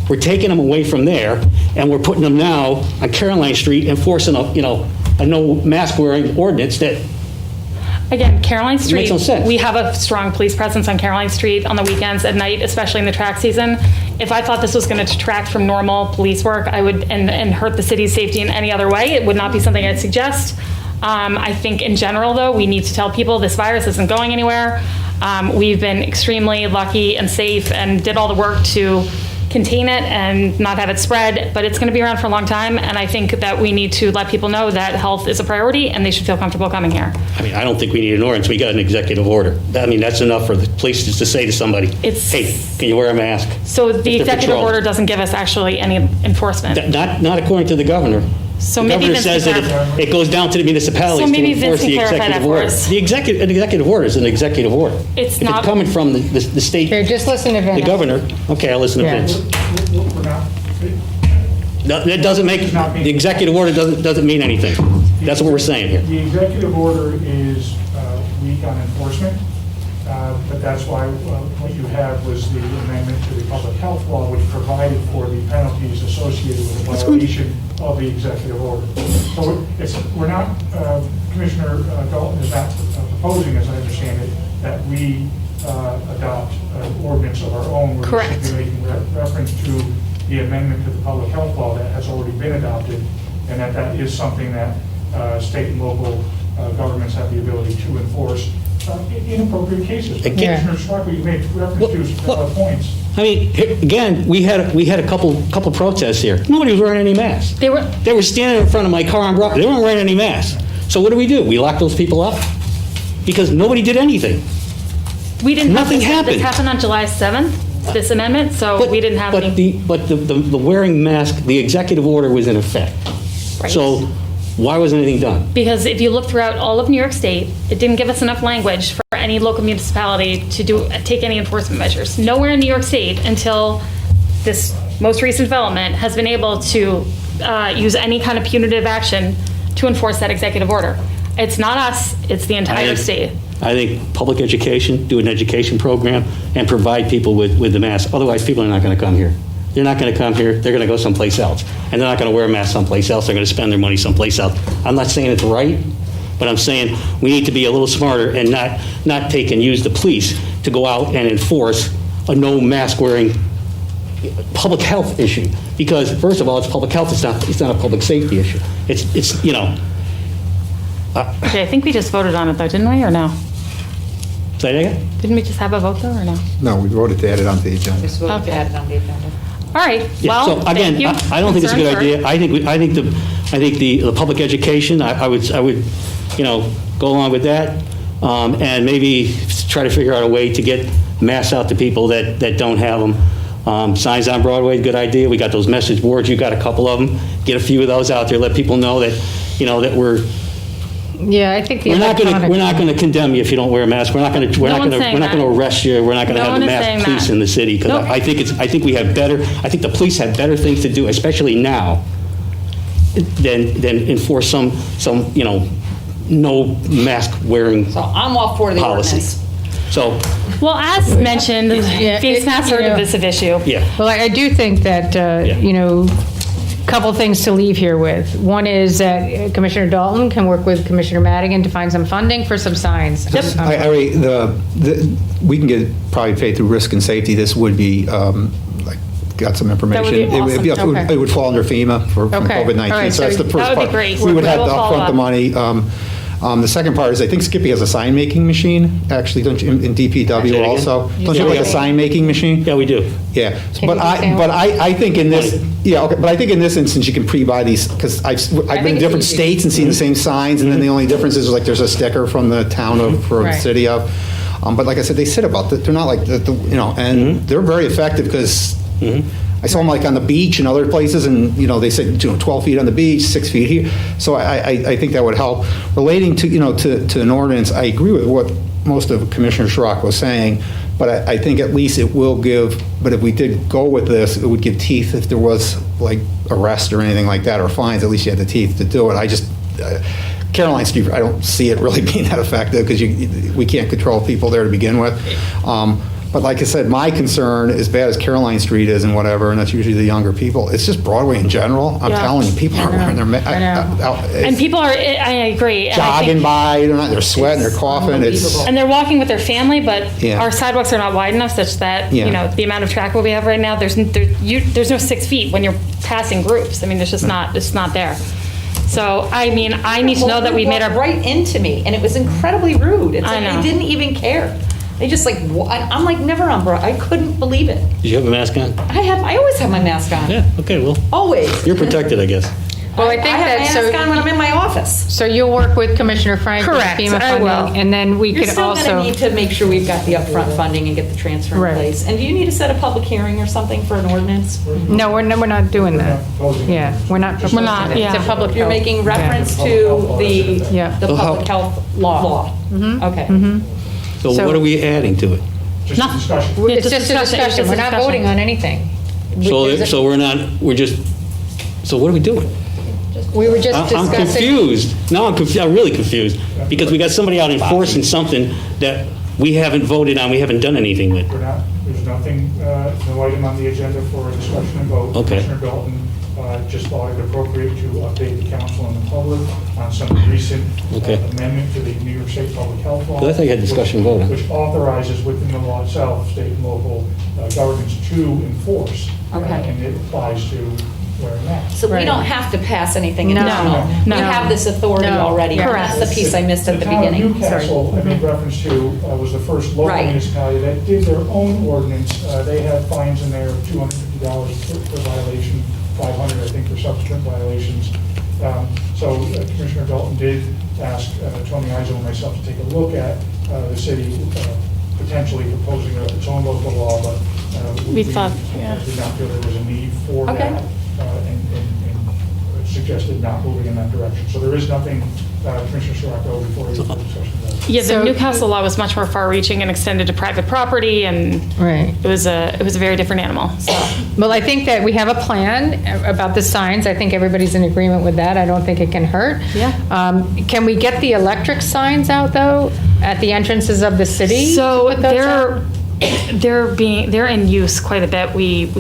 We're taking them away from there, and we're putting them now on Caroline Street, enforcing a no mask wearing ordinance that. Again, Caroline Street, makes no sense. We have a strong police presence on Caroline Street on the weekends at night, especially in the track season. If I thought this was going to detract from normal police work, I would, and hurt the city's safety in any other way, it would not be something I'd suggest. I think in general, though, we need to tell people this virus isn't going anywhere. We've been extremely lucky and safe and did all the work to contain it and not have it spread, but it's going to be around for a long time, and I think that we need to let people know that health is a priority and they should feel comfortable coming here. I don't think we need an ordinance. We got an executive order. That's enough for the police just to say to somebody, hey, can you wear a mask? So the executive order doesn't give us actually any enforcement? Not according to the governor. So the maybe governor Vince says that it goes down to the municipalities to enforce the executive order. An executive order is an executive order. It's if not it's coming from the state. Here, just listen to Vince. The governor. Okay, I'll listen to Vince. No, that doesn't make the executive order doesn't mean anything. That's what we're saying here. The executive order is weak on enforcement, but that's why what you had was the amendment to the public health law, which provided for the penalties associated with the violation of the executive order. So we're not, Commissioner Dalton is not proposing, as I understand it, that we adopt an ordinance of our own. We're Correct. simply making reference to the amendment to the public health law that has already been adopted, and that is something that state and local governments have the ability to enforce in appropriate cases. But Commissioner Sparkle, you made reference to other points. Again, we had a couple protests here. Nobody was wearing any masks. They were standing in front of my car on Broadway. They weren't wearing any masks. So what do? We locked those people up because nobody did anything. We didn't. Nothing happened. This happened on July 7th. This amendment, so we didn't have any. But the wearing mask, the executive order was in effect. Right. So why wasn't anything done? Because if you look throughout all of New York State, it didn't give us enough language for any local municipality to take any enforcement measures. Nowhere in New York State until this most recent development has been able to use any kind of punitive action to enforce that executive order. It's not us, it's the entire state. I think public education, do an education program, and provide people with the mask. Otherwise, people are not going to come here. They're not going to come here. They're going to go someplace else. And they're not going to wear a mask someplace else. They're going to spend their money someplace else. I'm not saying it's right, but I'm saying we need to be a little smarter and not take and use the police to go out and enforce a no mask wearing public health issue. Because first of all, it's public health. It's not a public safety issue. It's Okay, I think we just voted on it though, didn't we, or no? Say that again? Didn't we just have a vote though, or no? No, we voted to add it onto the agenda. Just voted to add it on the agenda. All right, Yeah, well, so again, thank you. I don't think it's a good Concerns idea. I think the public education, I would go along with that, and maybe try to figure out a way to get masks out to people that don't have them. Signs on Broadway, good idea. We got those message boards. You got a couple of them. Get a few of those out there. Let people know that that we're. Yeah, I think We're not going to condemn you if you don't wear a mask. We're not going to arrest you. We're not going to have the masked police in the city because I think we have better. I think the police have better things to do, especially now, than enforce some no mask wearing. So I'm all for the policy. ordinance. So. Well, as mentioned, face masks are a divisive issue. Yeah. Well, I do think that, couple things to leave here with. One is that Commissioner Dalton can work with Commissioner Madigan to find some funding for some signs. Yep. We can get probably paid through risk and safety. This would be, got some information. That would be awesome. It would fall under FEMA for COVID-19. All right, so that's the first part. That would be great. We would have We'll to follow upfront up. the money. The second part is I think Skippy has a sign making machine. Actually, don't you, in DPW also? Don't you have like a sign making machine? Yeah, we do. Yeah, but I think in this, but I think in this instance you can pre-buy these because I've been in different states and seen the same signs, and then the only difference is like there's a sticker from the town of or the city of. But like I said, they sit about, they're not like, and they're very effective because I saw them like on the beach and other places, and they said 12 feet on the beach, 6 feet here. So I think that would help. Relating to to an ordinance, I agree with what most of Commissioner Schrock was saying, but I think at least it will give. But if we did go with this, it would give teeth if there was like arrest or anything like that or fines. At least you had the teeth to do it. I just. Caroline Street, I don't see it really being that effective because we can't control people there to begin with. But like I said, my concern, as bad as Caroline Street is and whatever, and that's usually the younger people, it's just Broadway in general. I'm telling you, people aren't wearing their and people are, I agree. Jogging by, they're sweating, they're coughing. And they're walking with their family, but our sidewalks are not wide enough such that, the amount of traffic we have right now, there's no 6 feet when you're passing groups. I mean, it's not there. So, I mean, I need to know that we made our... right into me, and it was incredibly rude. It's like they didn't even care. They just like, I'm like never on Broadway. I couldn't believe it. Did you have a mask on? I always have my mask on. Yeah, okay, well. Always. You're protected, I guess. Well, I think I have my mask on when I'm in my office. So you'll work with Commissioner Frank with Correct, FEMA I funding, will. and then we You're could still also... going to need to make sure we've got the upfront funding and get the transfer in place. And do you need to set a public hearing or something for an ordinance? No, we're not doing that. Yeah, we're not proposing it. yeah. It's a public You're health. making reference to the public health law. Okay. So what are we adding to it? Just a discussion. It's just a discussion. We're not voting on anything. So what are we doing? We were just discussing... I'm confused. Now I'm really confused because we got somebody out enforcing something that we haven't voted on, we haven't done anything with. There's nothing, no item on the agenda for a discussion and vote. Okay. Commissioner Belton just thought it appropriate to update the council and the public on some recent amendment to the New York State Public Health Law. I think I had discussion and vote on. Which authorizes within the law itself, state and local governments to enforce. And it applies to wearing masks. So we don't have to pass anything additional. No. We have this authority already. Correct. That's the piece I missed at the beginning. The town of Newcastle, I made reference to, was the first local municipality that did their own ordinance. They had fines in there of $250 per violation, $500 I think for subsequent violations. So Commissioner Dalton did ask Tony Izzo and myself to take a look at the city potentially proposing its own local law, but we did not feel there was a need for that. And suggested not moving in that direction. So there is nothing, Commissioner Saratoga, before you for discussion about it. Yeah, the Newcastle law was much more far-reaching and extended to private property, and it was a very different animal. So. Well, I think that we have a plan about the signs. I think everybody's in agreement with that. I don't think it can hurt. Yeah. Can we get the electric signs out, though, at the entrances of the city? So they're in use quite a bit. We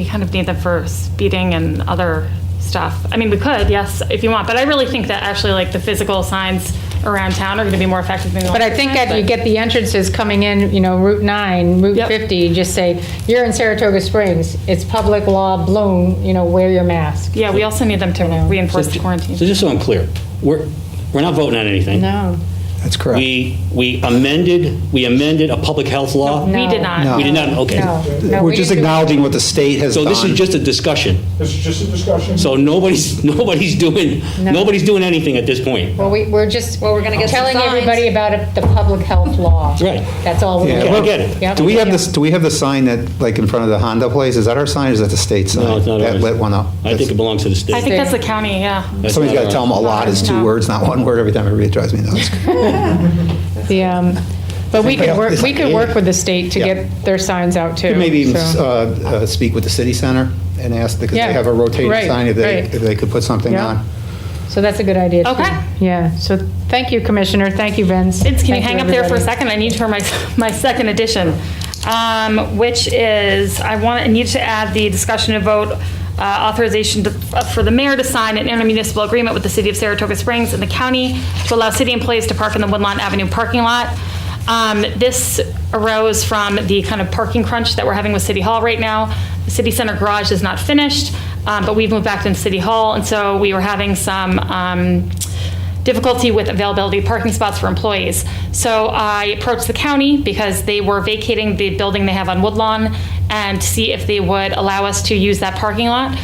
kind of need them for speeding and other stuff. I mean, we could, yes, if you want, but I really think that actually like the physical signs around town are going to be more effective than the But I think that you get the entrances coming in, Route 9, Route 50, just say, you're in Saratoga Springs, it's public law, Bloom, wear your mask. Yeah, we also need them to reinforce the quarantine. So just so I'm clear, we're not voting on anything. No. That's correct. We amended a public health law? We did not. No. We did not, okay. No, We're just acknowledging what the state has done. So this is just a discussion? This is just a discussion. So nobody's doing anything at this point? Well, we're just we're going to get telling some signs. everybody about the public health law. Right. That's all we're doing. I get it. Yep. Do we have the sign that, like, in front of the Honda place? Is that our sign or is that the state sign? No, it's not that ours. lit one up. I think it belongs to the state. I think that's the county, yeah. Somebody's got to tell them a lot is two words, not one word. Every time everybody drives me nuts. But we could work with the state to get their signs out too. Could maybe even speak with the city center and ask, because they have a rotating sign, if they could put something on. So that's a good idea too. Okay. Yeah, so thank you, Commissioner. Thank you, Vince. Vince, can you Thank hang you, up there for a everybody. second? I need for my second edition, which is, I need to add the discussion and vote authorization for the mayor to sign an intermunicipal agreement with the city of Saratoga Springs and the county to allow city employees to park in the Woodlawn Avenue parking lot. This arose from the kind of parking crunch that we're having with City Hall right now. The city center garage is not finished, but we've moved back into City Hall, and so we were having some difficulty with availability of parking spots for employees. So I approached the county because they were vacating the building they have on Woodlawn and see if they would allow us to use that parking lot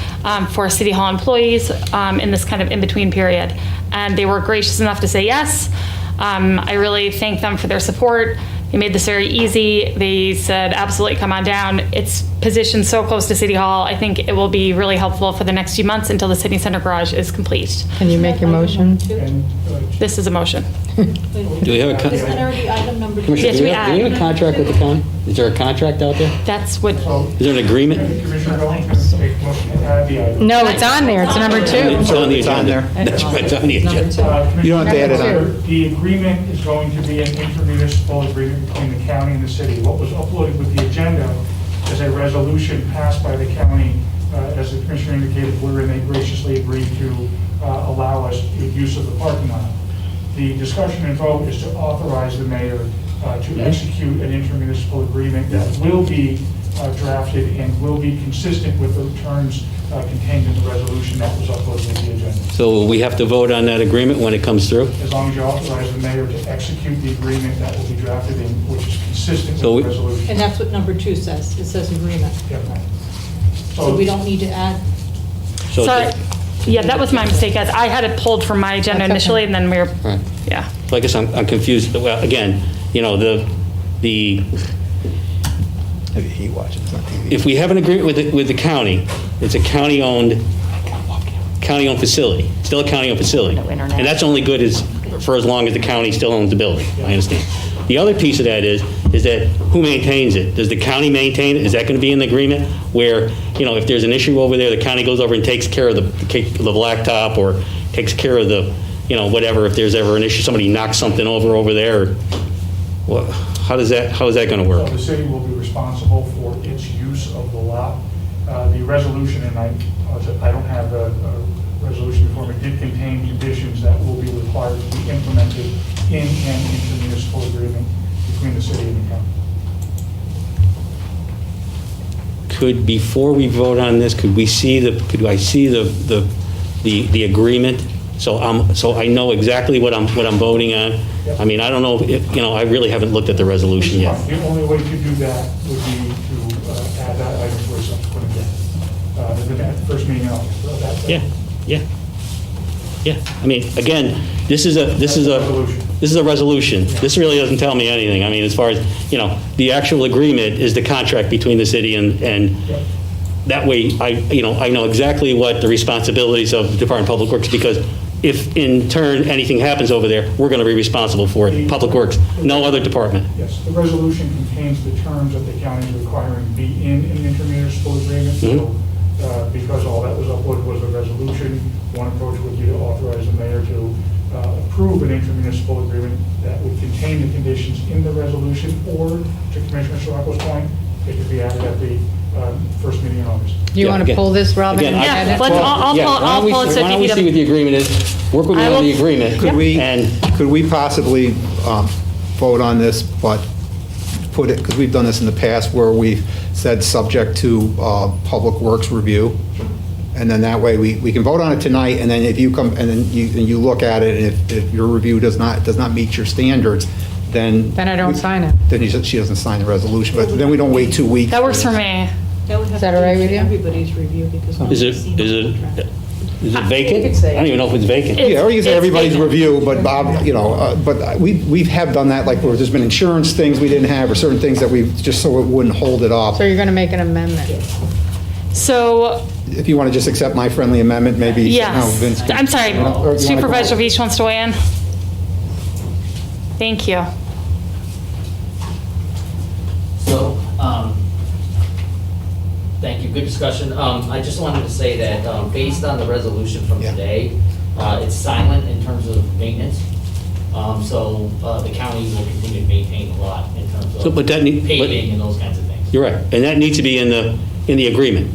for City Hall employees in this kind of in-between period. And they were gracious enough to say yes. I really thank them for their support. He made this very easy. They said, absolutely, come on down. It's positioned so close to City Hall. I think it will be really helpful for the next few months until the City Center garage is complete. Can you make your motion? This is a motion. Do we have a? Isn't that already item number 2? Commissioner, Yes, do we we have a add. contract with the county? Is there a contract out there? That's what, Is there an agreement? Commissioner Goins going to make a motion to add the item. No, it's on there. It's number 2. It's on the It's on agenda. there. That's right, it's on the agenda. Commissioner, You don't have to add it on. The agreement is going to be an intermunicipal agreement between the county and the city. What was uploaded with the agenda is a resolution passed by the county, as the commissioner indicated, wherein they graciously agreed to allow us use of the parking lot. The discussion and vote is to authorize the mayor to execute an intermunicipal agreement that will be drafted and will be consistent with the terms contained in the resolution that was uploaded with the agenda. So we have to vote on that agreement when it comes through? As long as you authorize the mayor to execute the agreement that will be drafted in, which is consistent So with the resolution. And that's what number 2 says. It says agreement. Yeah. So we don't need to add. So sorry. Yeah, that was my mistake, guys. I had it pulled from my agenda That's okay. initially, and then we were, Right. yeah. So I guess I'm confused. Well, again, you know, He watches, it's not TV. if we have an agreement with the county, it's a county-owned facility, still a county-owned facility. And that's only good for as long as the county still owns the building, I understand. The other piece of that is that who maintains it? Does the county maintain it? Is that going to be in the agreement where, you know, if there's an issue over there, the county goes over and takes care of the blacktop or takes care of the, you know, whatever, if there's ever an issue, somebody knocks something over there? Well, how is that going to work? So the city will be responsible for its use of the lot. The resolution, and I don't have a resolution before me, did contain conditions that will be required to be implemented in an intermunicipal agreement between the city and the county. Before we vote on this, could I see the agreement? So I know exactly what I'm voting on. I mean, I don't know, you know, I really haven't looked at the resolution yet. The only way to do that would be to add that item for a subsequent agenda, at the first meeting in August. So Yeah. I mean, again, this is a resolution. This really doesn't tell me anything. I mean, as far as, you know, the actual agreement is the contract between the city and that way I know exactly what the responsibilities of the Department of Public Works, because if in turn anything happens over there, we're going to be responsible for it. Public Works, no other department. Yes, the resolution contains the terms that the county is requiring be in an intermunicipal agreement. So because all that was uploaded was a resolution, one approach would be to authorize the mayor to approve an intermunicipal agreement that would contain the conditions in the resolution, or to Commissioner Saraco's point, it could be added at the first meeting in August. Do you want to pull this, Robin? Again, and Yeah, add it? let's, I'll pull it so Why don't we see what the agreement is? Work with me on the agreement. Could we possibly vote on this, but put it, because we've done this in the past where we've said subject to Public Works review, and then that way we can vote on it tonight, and then if you come, and then you look at it, and if your review does not meet your standards, then I don't sign it. Then she doesn't sign the resolution, but then we don't wait 2 weeks. That works for me. Is that all right with you? Everybody's review because. Is it vacant? I don't even know if it's vacant. Yeah, or you can say It's everybody's vacant. review, but Bob, you know, but we have done that, like where there's been insurance things we didn't have, or certain things that we, just so it wouldn't hold it up. So you're going to make an amendment? So, If you want to just accept my friendly amendment, maybe. yes. Vince can- I'm sorry, or you wanna Supervisor call it? Veach wants to weigh in. Thank you. So, thank you, good discussion. I just wanted to say that, based on the resolution from today, it's silent in terms of maintenance. So, the county will continue to maintain a lot in terms of paving and those kinds of things. You're right, and that needs to be in the agreement,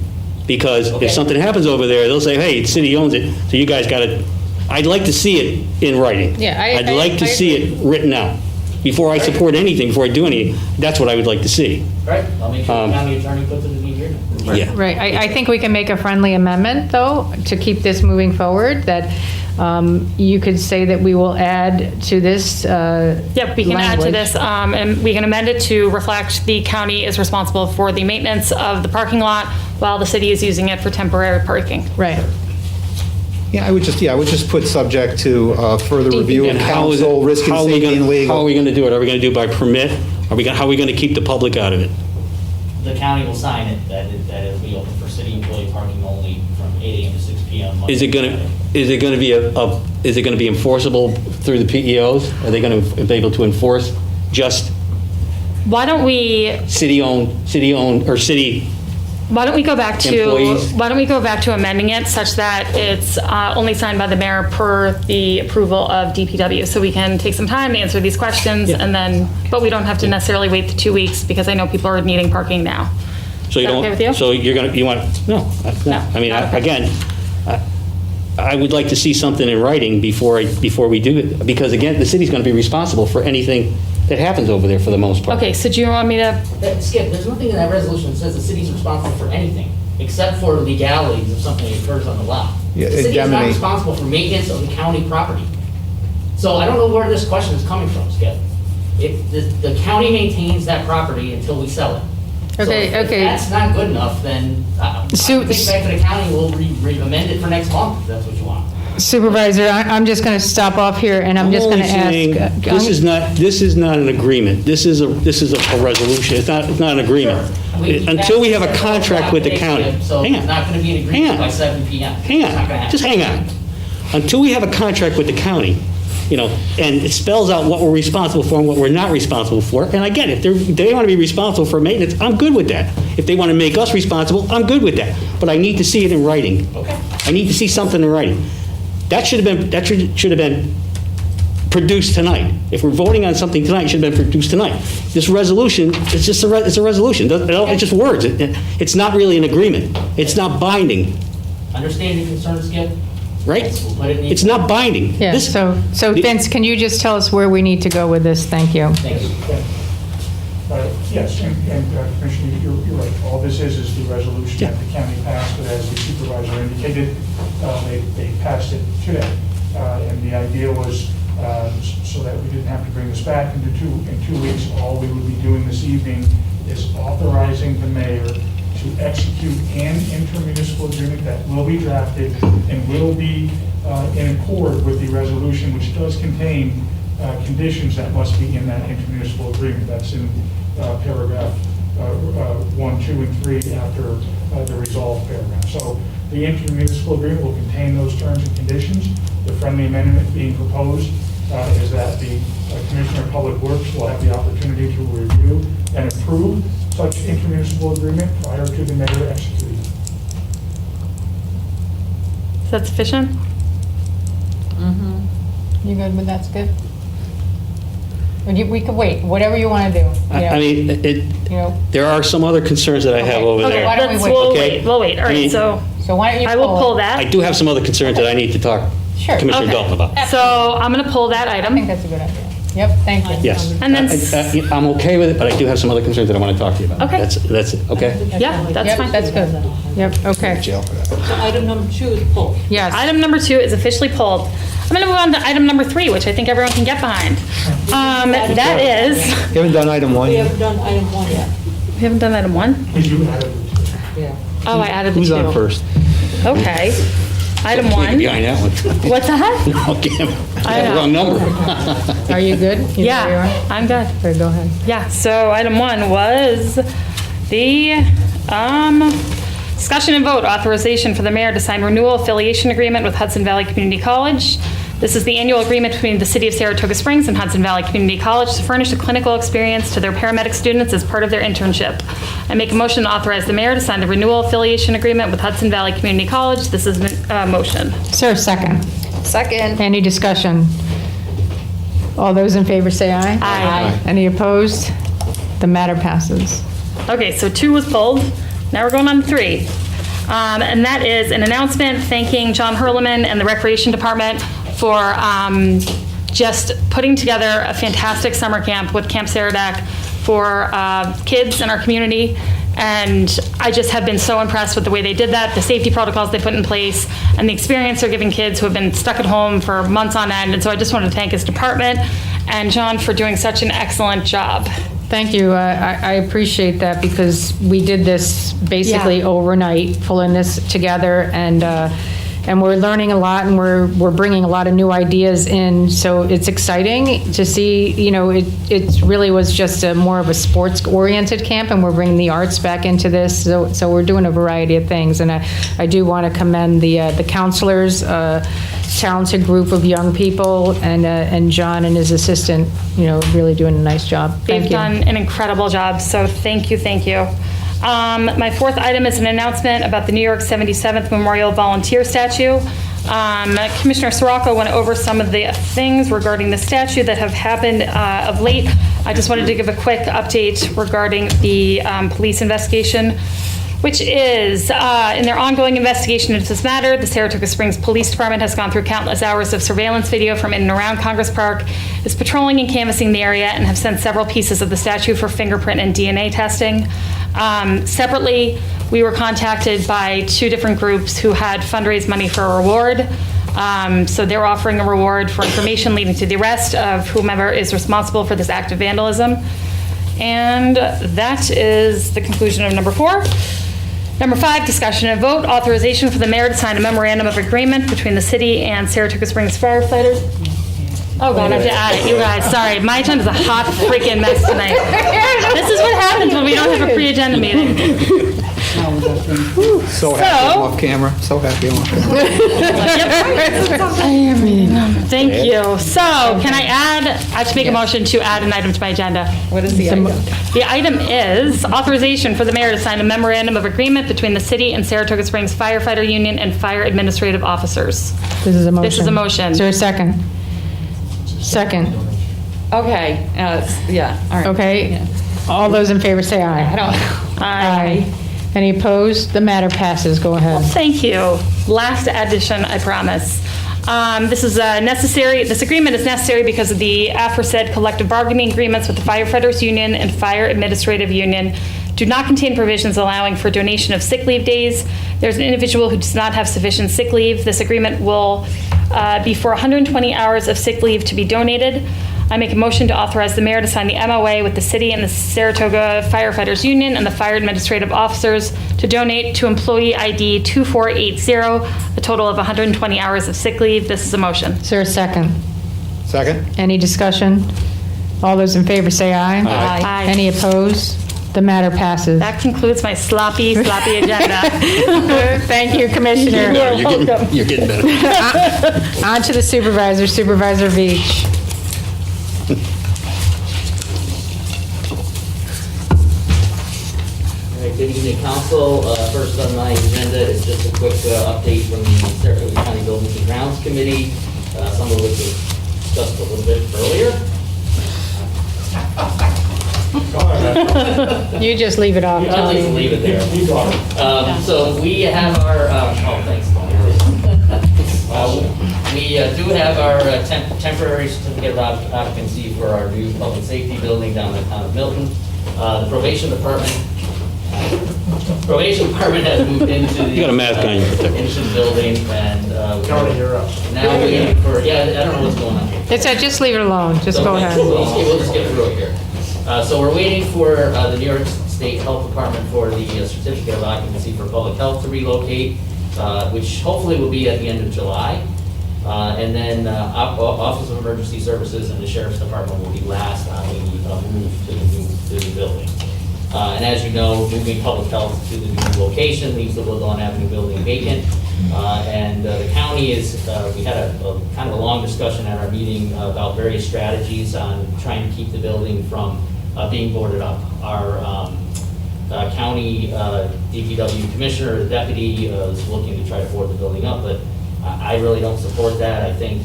because if something happens over there, they'll say, hey, the city owns it, so you guys got to, I'd like to see it in writing. Yeah, I'd like to see it written out. Before I support anything, before I do anything, that's what I would like to see. Right, I'll make sure the county attorney puts it in the agreement. Yeah. Right. I think we can make a friendly amendment, though, to keep this moving forward, that you could say that we will add to this Yep, we can add to language. this, and we can amend it to reflect the county is responsible for the maintenance of the parking lot while the city is using it for temporary parking. Right. Yeah, I would just put subject to further review of And how is it- council, risk and how are we safety gonna- and legal. How are we going to do it? Are we going to do it by permit, How are we going to keep the public out of it? The county will sign it, that it'll be open for city employee parking only from 8 AM to 6 PM. Is it going to be enforceable through the PEOs? Are they going to be able to enforce just Why don't we city-owned or city Why don't we go back to amending it such that it's only signed by the mayor per the approval of DPW, so we can take some time to answer these questions, and then, but we don't have to necessarily wait the 2 weeks, because I know people are needing parking now. So you Is that don't. okay with you? So you want no. I mean, again, I would like to see something in writing before we do it, because again, the city's going to be responsible for anything that happens over there for the most part. Okay, so do you want me to? Skip, there's nothing in that resolution that says the city's responsible for anything, except for legalities if something occurs on the lot. Yeah, The city is not indemnity. responsible for maintenance of the county property. So I don't know where this question is coming from, Skip. The county maintains that property until we sell it. Okay, So if that's not good enough, then I think back to the county, we'll amend it for next month, if that's what you want. Supervisor, I'm just going to stop off here, and I'm just going to ask. This is not an agreement. This is a resolution. It's not an agreement. Until we have a contract with the county. So Hang it's on. not going to be an agreement by 7 PM. Hang It's not gonna on. happen. Just hang on. Until we have a contract with the county, and it spells out what we're responsible for and what we're not responsible for. And again, if they want to be responsible for maintenance, I'm good with that. If they want to make us responsible, I'm good with that. But I need to see it in writing. Okay. I need to see something in writing. That should have been produced tonight. If we're voting on something tonight, it should have been produced tonight. This resolution, it's just it's a resolution. It's just words. It's not really an agreement. It's not binding. Understand your concerns, Skip? Right? It's not binding. Yeah, so Vince, can you just tell us where we need to go with this? Thank you. Thank you. Yes, and Commissioner, you're right. All this is the resolution that the county passed, but as the supervisor indicated, they passed it today. And the idea was so that we didn't have to bring this back in 2 weeks. All we would be doing this evening is authorizing the mayor to execute an intermunicipal agreement that will be drafted and will be in accord with the resolution, which does contain conditions that must be in that intermunicipal agreement. That's in paragraph 1, 2, and 3 after the resolved paragraph. So the intermunicipal agreement will contain those terms and conditions. The friendly amendment being proposed is that the Commissioner of Public Works will have the opportunity to review and approve such intermunicipal agreement prior to the mayor executing. Is that sufficient? You good with that, Skip? We could wait, whatever you want to do. I mean, there are some other concerns that I have over Okay, there. why don't we wait? We'll wait. All I right, mean- so why don't you I will pull that. I do have some other concerns that I need to talk Sure. Commissioner Okay. Dalton about. So I'm going to pull that I item. think that's a good idea. Yep, thank you. Yes. And then I'm okay with it, but I do have some other concerns that I want to talk to you about. Okay. That's it, okay? Yeah, that's Yep, fine. that's good. Yep, okay. Jail for that. So item number 2 is pulled. Yes. Item number 2 is officially pulled. I'm going to move on to item number 3, which I think everyone can get behind. That is, You haven't done item 1 We yet? haven't done item 1 yet. we haven't done item 1? You added Yeah. Oh, I added the 2. Who's on first? Okay. Item Get 1. behind that one. What's that? Okay, I know. wrong number. Are you good? You know where you Yeah, are? I'm good. Okay, go ahead. Yeah, so item 1 was the discussion and vote authorization for the mayor to sign renewal affiliation agreement with Hudson Valley Community College. This is the annual agreement between the City of Saratoga Springs and Hudson Valley Community College to furnish a clinical experience to their paramedic students as part of their internship. I make a motion to authorize the mayor to sign the renewal affiliation agreement with Hudson Valley Community College. This is a motion. Sir, second. Second. Any discussion? All those in favor say aye. Aye. Any opposed? The matter passes. Okay, so 2 was pulled. Now we're going on to 3. And that is an announcement thanking John Hurleman and the Recreation Department for just putting together a fantastic summer camp with Camp Saratoga for kids in our community. And I just have been so impressed with the way they did that, the safety protocols they put in place, and the experience they're giving kids who have been stuck at home for months on end. And so I just wanted to thank his department and John for doing such an excellent job. Thank you. I appreciate that because we did this basically overnight, pulling this together, and and we're learning a lot, and we're bringing a lot of new ideas in. So it's exciting to see, it really was just more of a sports-oriented camp, and we're bringing the arts back into this. So we're doing a variety of things, and I do want to commend the counselors, talented group of young people, and John and his assistant, really doing a nice job. Thank you. They've done an incredible job, so thank you, thank you. My fourth item is an announcement about the New York 77th Memorial Volunteer Statue. Commissioner Saratoga went over some of the things regarding the statue that have happened of late. I just wanted to give a quick update regarding the police investigation, which is, in their ongoing investigation into this matter, the Saratoga Springs Police Department has gone through countless hours of surveillance video from in and around Congress Park, is patrolling and canvassing the area, and have sent several pieces of the statue for fingerprint and DNA testing. Separately, we were contacted by two different groups who had fundraised money for a reward. So they're offering a reward for information leading to the arrest of whomever is responsible for this act of vandalism. And that is the conclusion of number 4. Number 5, discussion and vote, authorization for the mayor to sign a memorandum of agreement between the city and Saratoga Springs firefighters. Oh God, I have to add it, you guys, sorry. My agenda's a hot freaking mess tonight. This is what happens when we don't have a pre-agenda meeting. So happy I'm off camera. So happy I'm off camera. Thank you. So can I have to make a motion to add an item to my agenda. What is the item? The item is authorization for the mayor to sign a memorandum of agreement between the city and Saratoga Springs Firefighter Union and fire administrative officers. This is a motion. This is a motion. Is there a second? Second. Okay, yeah, all right. Okay. Yeah. All those in favor say aye. I don't. Aye. Any opposed? The matter passes. Go ahead. Thank you. Last addition, I promise. This is necessary. This agreement is necessary because of the aforesaid collective bargaining agreements with the Firefighters Union and Fire Administrative Union do not contain provisions allowing for donation of sick leave days. There's an individual who does not have sufficient sick leave. This agreement will be for 120 hours of sick leave to be donated. I make a motion to authorize the mayor to sign the MOA with the city and the Saratoga Firefighters Union and the fire administrative officers to donate to employee ID 2480 a total of 120 hours of sick leave. This is a motion. Is there a second? Second. Any discussion? All those in favor say aye. Aye. Any opposed? The matter passes. That concludes my sloppy agenda. Thank you, Commissioner. You're getting better. On to the supervisor, Supervisor Veach. Good evening, Council. First on my agenda is just a quick update from the Saratoga County Buildings and Grounds Committee, some of which was discussed a little bit earlier. You just leave it off, I'll Tony. just leave it there. So we have our, thanks, Tony. We do have our temporary certificate of occupancy for our new public safety building down in the town of Milton. The probation department has moved into the You got a mask on, you're protected. into the building, and Tony, you're up. now waiting for, I don't know what's going on here. It's just leave it alone. Just go ahead. We'll just get through it here. So we're waiting for the New York State Health Department for the certificate of occupancy for public health to relocate, which hopefully will be at the end of July. And then Office of Emergency Services and the Sheriff's Department will be last on the move to the new building. And as you know, moving public health to the new location leaves the Woodlawn Avenue building vacant. And the county we had a kind of a long discussion at our meeting about various strategies on trying to keep the building from being boarded up. Our county DPW commissioner, the deputy, is looking to try to board the building up, but I really don't support that. I think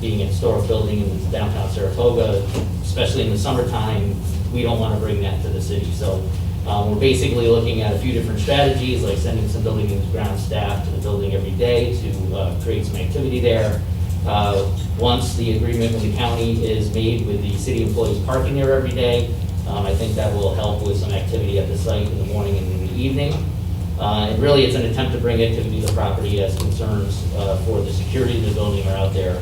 being a historic building in downtown Saratoga, especially in the summertime, we don't want to bring that to the city. So we're basically looking at a few different strategies, like sending some building and ground staff to the building every day to create some activity there. Once the agreement with the county is made with the city employees parking there every day, I think that will help with some activity at the site in the morning and in the evening. And really, it's an attempt to bring activity to the property as concerns for the security of the building are out there.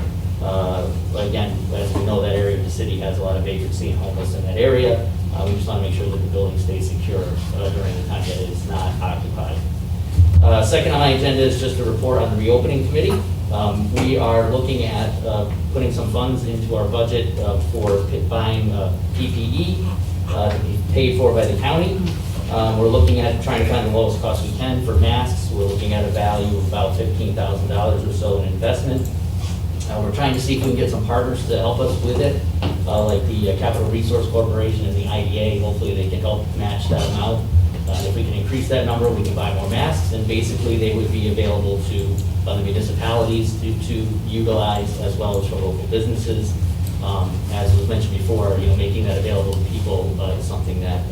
Again, as we know, that area of the city has a lot of vacancy and homeless in that area. We just want to make sure that the building stays secure during the time that it's not occupied. Second on my agenda is just a report on the reopening committee. We are looking at putting some funds into our budget for buying PPE to be paid for by the county. We're looking at trying to find the lowest cost we can for masks. We're looking at a value of about $15,000 or so in investment. We're trying to see if we can get some partners to help us with it, like the Capital Resource Corporation and the IDA. Hopefully they can help match that amount. If we can increase that number, we can buy more masks, and basically they would be available to other municipalities to utilize, as well as for local businesses. As was mentioned before, making that available to people is something that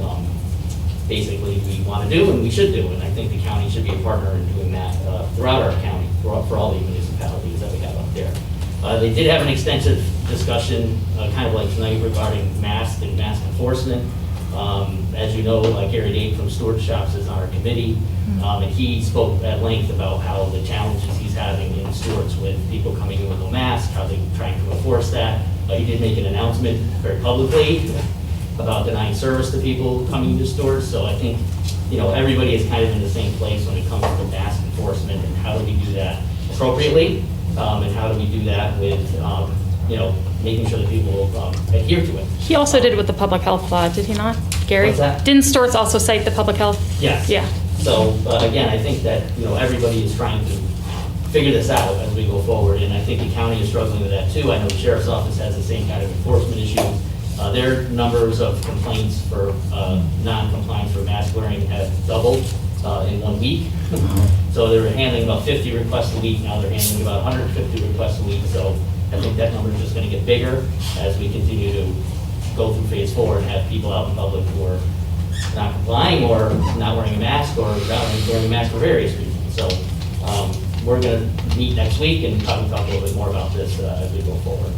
basically we want to do and we should do, and I think the county should be a partner in doing that throughout our county, for all the municipalities that we have up there. They did have an extensive discussion, kind of like tonight, regarding masks and mask enforcement. As you know, Gary Dave from Stewart Shops is on our committee, and he spoke at length about how the challenges he's having in Stewart's with people coming in with no mask, how they're trying to enforce that. He did make an announcement very publicly about denying service to people coming to Stewart's, so I think, everybody is kind of in the same place when it comes to mask enforcement, and how do we do that appropriately, and how do we do that with, making sure that people adhere to it. He also did with the public health law, did he not, Gary? What's that? Didn't Stewart's also cite the public health? Yes. Yeah. So again, I think that, everybody is trying to figure this out as we go forward, and I think the county is struggling with that too. I know the sheriff's office has the same kind of enforcement issues. Their numbers of complaints for non-compliance for mask wearing have doubled in 1 week. So they were handling about 50 requests a week. Now they're handling about 150 requests a week. So I think that number is just going to get bigger as we continue to go through phase 4 and have people out in public who are not complying or not wearing a mask or not wearing a mask for various reasons. So we're going to meet next week and probably talk a little bit more about this as we go forward.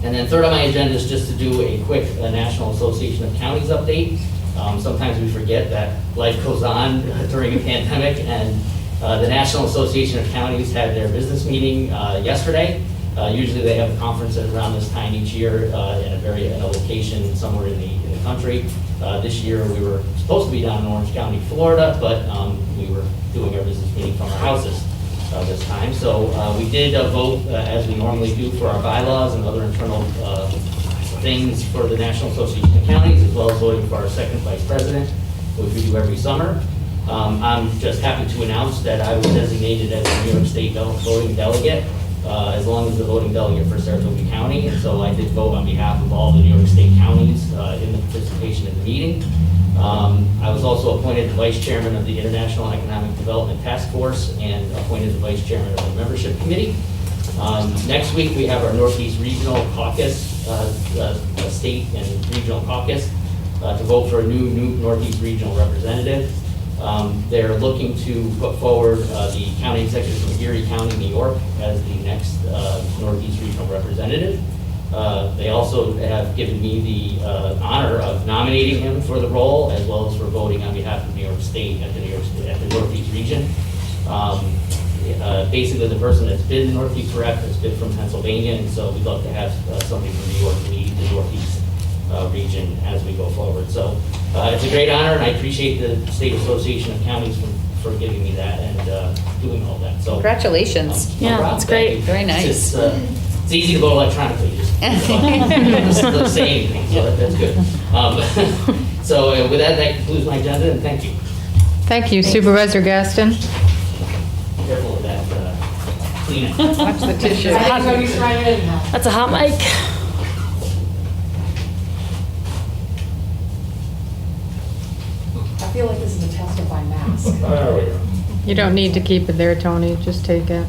And then third on my agenda is just to do a quick National Association of Counties update. Sometimes we forget that life goes on during a pandemic, and the National Association of Counties had their business meeting yesterday. Usually they have a conference at around this time each year in a location somewhere in the country. This year we were supposed to be down in Orange County, Florida, but we were doing our business meeting from our houses this time. So we did vote as we normally do for our bylaws and other internal things for the National Association of Counties, as well as voting for our second vice president, which we do every summer. I'm just happy to announce that I was designated as a New York State voting delegate, as long as the voting delegate for Saratoga County. And so I did vote on behalf of all the New York State counties in the participation in the meeting. I was also appointed the vice chairman of the International Economic Development Task Force and appointed the vice chairman of the membership committee. Next week we have our Northeast Regional Caucus, state and regional caucus, to vote for a new Northeast Regional representative. They're looking to put forward the county executive from Erie County, New York, as the next Northeast Regional representative. They also have given me the honor of nominating him for the role, as well as for voting on behalf of New York State at the Northeast region. Basically, the person that's been the Northeast rep has been from Pennsylvania, and so we'd love to have somebody from New York lead the Northeast region as we go forward. So it's a great honor, and I appreciate the State Association of Counties for giving me that and doing all that. So congratulations. Yeah, that's great. Very nice. It's easy to vote electronically. Just say anything, so that's good. So with that concludes my agenda, and thank you. Thank you, Supervisor Gaston. Careful with that. Clean it. Watch the tissue. That's a hot mic. I feel like this is a test of my mask. You don't need to keep it there, Tony. Just take it.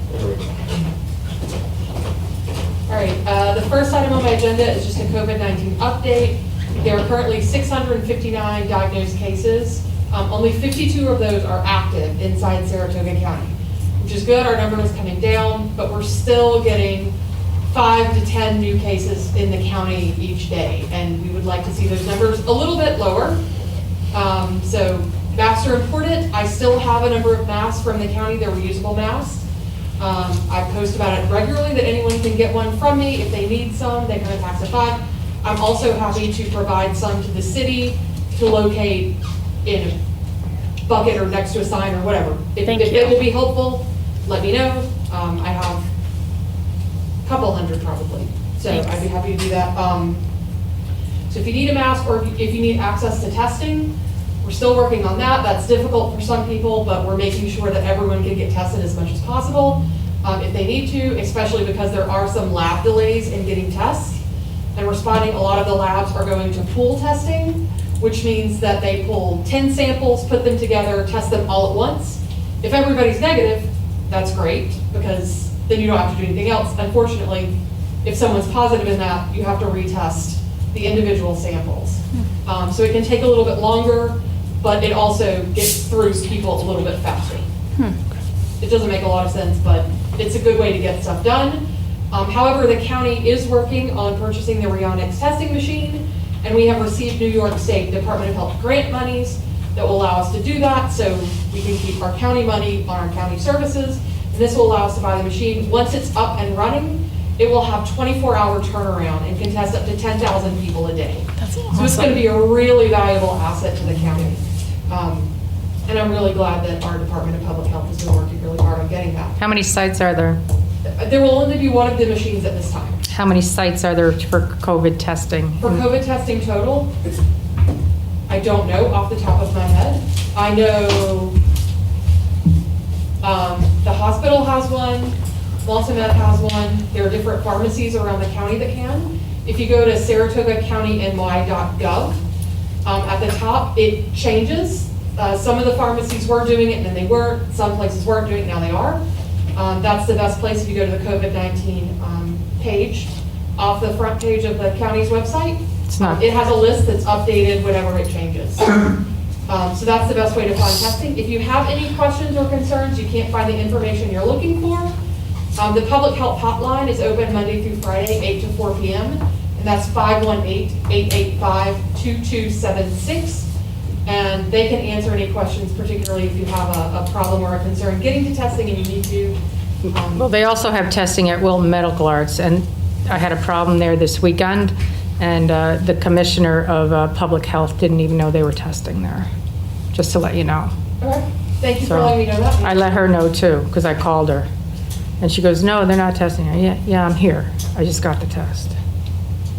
All right, the first item on my agenda is just a COVID-19 update. There are currently 659 diagnosed cases. Only 52 of those are active inside Saratoga County, which is good. Our number is coming down, but we're still getting 5 to 10 new cases in the county each day, and we would like to see those numbers a little bit lower. So masks are important. I still have a number of masks from the county. They're reusable masks. I post about it regularly that anyone can get one from me if they need some. They can contact Tax-A-5. I'm also happy to provide some to the city to locate in bucket or next to a sign or whatever. If Thank it you. will be helpful, let me know. I have a couple hundred probably, so Thanks. I'd be happy to do that. So if you need a mask or if you need access to testing, we're still working on that. That's difficult for some people, but we're making sure that everyone can get tested as much as possible if they need to, especially because there are some lab delays in getting tests. And we're spotting a lot of the labs are going to pool testing, which means that they pull 10 samples, put them together, test them all at once. If everybody's negative, that's great, because then you don't have to do anything else. Unfortunately, if someone's positive in that, you have to retest the individual samples. So it can take a little bit longer, but it also gets through people a little bit faster. It doesn't make a lot of sense, but it's a good way to get stuff done. However, the county is working on purchasing the Rheonics testing machine, and we have received New York State Department of Health grant monies that will allow us to do that, so we can keep our county money on our county services. And this will allow us to buy the machine. Once it's up and running, it will have 24-hour turnaround and can test up to 10,000 people a day. That's awesome. So it's going to be a really valuable asset to the county. And I'm really glad that our Department of Public Health has been working really hard on getting that. How many sites are there? There will only be one of the machines at this time. How many sites are there for COVID testing? For COVID testing total, I don't know off the top of my head. I know the hospital has one, Malta Med has one. There are different pharmacies around the county that can. If you go to SaratogaCountyNY.gov, at the top, it changes. Some of the pharmacies were doing it and then they weren't. Some places weren't doing it, now they are. That's the best place if you go to the COVID-19 page. Off the front page of the county's website, it has a list that's updated whenever it changes. So that's the best way to find testing. If you have any questions or concerns, you can't find the information you're looking for, the public health hotline is open Monday through Friday, 8 to 4 p.m. And that's 518-885-2276. And they can answer any questions, particularly if you have a problem or a concern getting to testing and you need to. Well, they also have testing at Wilton Medical Arts, and I had a problem there this weekend, and the commissioner of public health didn't even know they were testing there, just to let you know. Okay, thank you for So, letting me know that. I let her know too, because I called her. And she goes, no, they're not testing her. Yeah, I'm here. I just got the test.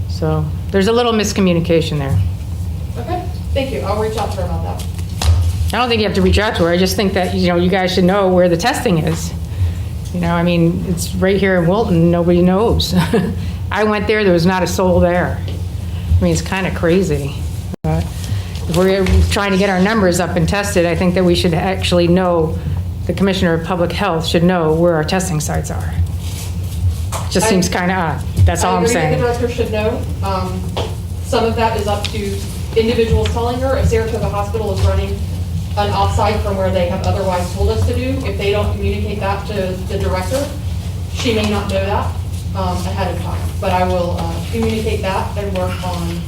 So there's a little miscommunication there. Okay, thank you. I'll reach out to her about that. I don't think you have to reach out to her. I just think that, you guys should know where the testing is. I mean, it's right here in Wilton. Nobody knows. I went there was not a soul there. I mean, it's kind of crazy. But if we're trying to get our numbers up and tested, I think that we should actually know, the Commissioner of Public Health should know where our testing sites are. Just seems kind of odd. That's all I'm saying. I agree that the director should know. Some of that is up to individuals telling her. If Saratoga Hospital is running an offsite from where they have otherwise told us to do, if they don't communicate that to the director, she may not know that ahead of time. But I will communicate that and work on.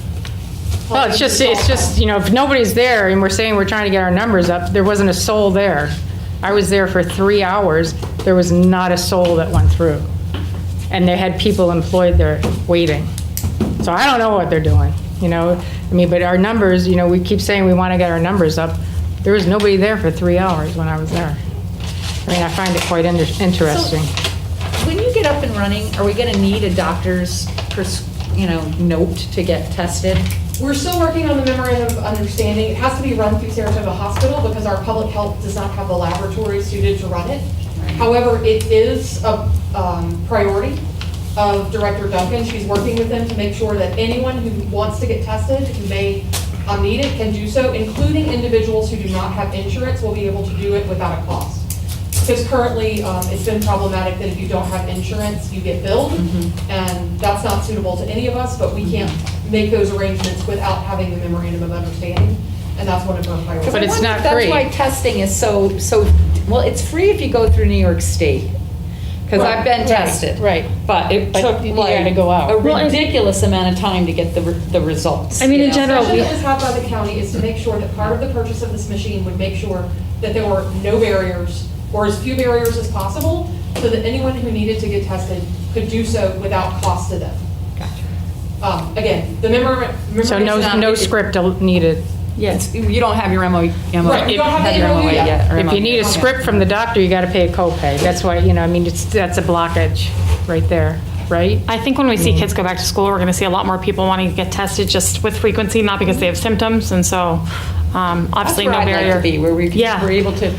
Well, it's just, if nobody's there and we're saying we're trying to get our numbers up, there wasn't a soul there. I was there for 3 hours. There was not a soul that went through. And they had people employed there waiting. So I don't know what they're doing, but our numbers, we keep saying we want to get our numbers up. There was nobody there for 3 hours when I was there. I mean, I find it quite interesting. So, when you get up and running, are we going to need a doctor's, note to get tested? We're still working on the memorandum of understanding. It has to be run through Saratoga Hospital because our public health does not have the laboratory suited to run it. However, it is a priority of Director Duncan. She's working with them to make sure that anyone who wants to get tested, who may need it, can do so, including individuals who do not have insurance will be able to do it without a cost. Because currently, it's been problematic that if you don't have insurance, you get billed, and that's not suitable to any of us, but we can't make those arrangements without having the memorandum of understanding, and that's one of our priorities. But it's not That's free. why testing is so, well, it's free if you go through New York State. Because I've been tested. Right. But it took you gotta go out. a ridiculous amount of time to get the results. I mean, in general, The session that was had by the county is to make sure that part of the purchase of this machine would make sure that there were no barriers or as few barriers as possible so that anyone who needed to get tested could do so without cost to them. Gotcha. Again, the memorandum. So no script needed. Yes, you don't have your MOU. Right, you don't have the MOU yet. or If you MOU. need a script from the doctor, you got to pay a copay. That's why, I mean, that's a blockage right there, right? I think when we see kids go back to school, we're going to see a lot more people wanting to get tested just with frequency, not because they have symptoms. And so, obviously, That's where no I'd barrier. like to be, where we're able to,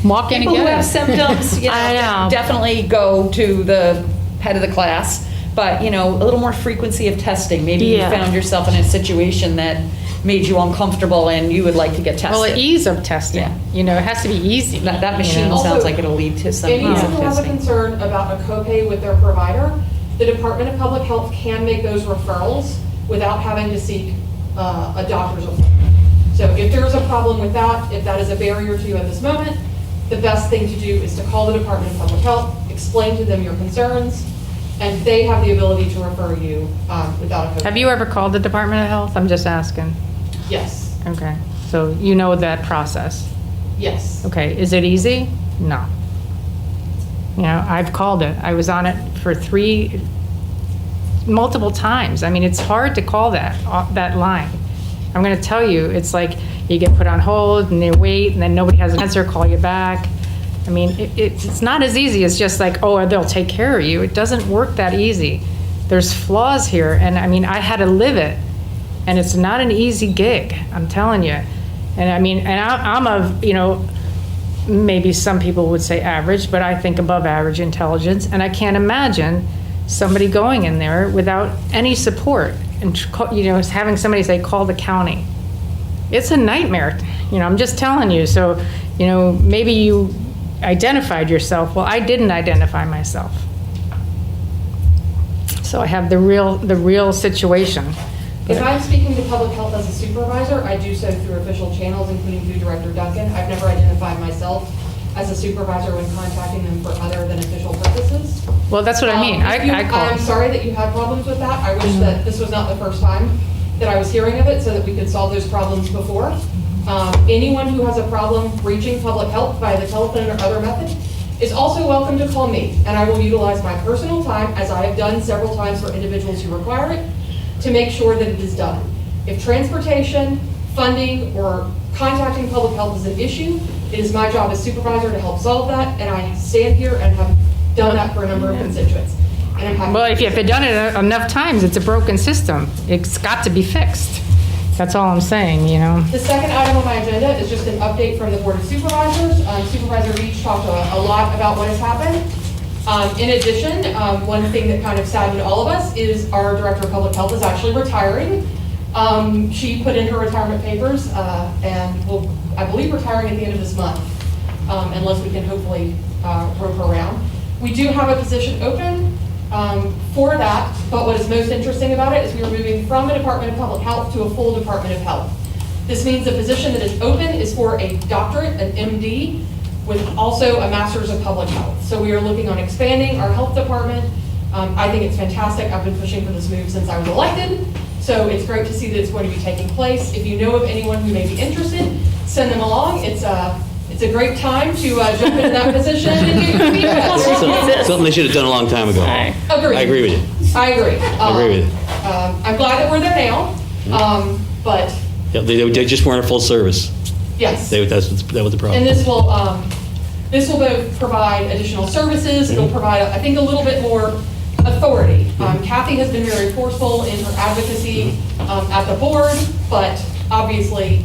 walk in and people who get have it. symptoms, I know. definitely go to the head of the class. But, a little more frequency of testing. Maybe you Yeah. found yourself in a situation that made you uncomfortable and you would like to get tested. Well, the ease of testing, it has to be easy. That machine Also, sounds like it'll lead to some ease Anyone of who has a testing. concern about a copay with their provider, the Department of Public Health can make those referrals without having to seek a doctor's appointment. So if there's a problem with that, if that is a barrier to you at this moment, the best thing to do is to call the Department of Public Health, explain to them your concerns, and they have the ability to refer you without a copay. Have you ever called the Department of Health? I'm just asking. Yes, Okay, so you know that process. yes. Okay, is it easy? No. I've called it. I was on it for multiple times. I mean, it's hard to call that line. I'm going to tell you, it's like you get put on hold and they wait and then nobody has an answer, call you back. I mean, it's not as easy as just like, oh, they'll take care of you. It doesn't work that easy. There's flaws here, and I mean, I had to live it, and it's not an easy gig, I'm telling you. And I mean, and I'm of, maybe some people would say average, but I think above average intelligence, and I can't imagine somebody going in there without any support and, having somebody say, call the county. It's a nightmare, I'm just telling you. So, maybe you identified yourself. Well, I didn't identify myself. So I have the real situation. If I'm speaking to public health as a supervisor, I do so through official channels, including Food Director Duncan. I've never identified myself as a supervisor when contacting them for other than official purposes. Well, that's what I mean. I call. I'm sorry that you had problems with that. I wish that this was not the first time that I was hearing of it so that we could solve those problems before. Anyone who has a problem reaching public health via the telephone or other method is also welcome to call me, and I will utilize my personal time, as I have done several times for individuals who require it, to make sure that it is done. If transportation, funding, or contacting public health is an issue, it is my job as supervisor to help solve that, and I stand here and have done that for a number of constituents. And I'm happy. Well, if you've done it enough times, it's a broken system. It's got to be fixed. That's all I'm saying, The second item on my agenda is just an update from the Board of Supervisors. Supervisor Beach talked a lot about what has happened. In addition, one thing that kind of saddened all of us is our Director of Public Health is actually retiring. She put in her retirement papers and will, I believe, retiring at the end of this month, unless we can hopefully rope her around. We do have a position open for that, but what is most interesting about it is we are moving from a Department of Public Health to a full Department of Health. This means the position that is open is for a doctorate, an MD, with also a Master's of Public Health. So we are looking on expanding our health department. I think it's fantastic. I've been pushing for this move since I was elected. So it's great to see that it's going to be taking place. If you know of anyone who may be interested, send them along. It's a great time to jump into that position and do feedback. Something they should have done a long time ago. Agreed. I agree with you. I agree. I agree with you. I'm glad that we're there now, but Yeah, they just weren't a full service. yes. That was the problem. And this will both provide additional services. It'll provide, I think, a little bit more authority. Kathy has been very forceful in her advocacy at the board, but obviously,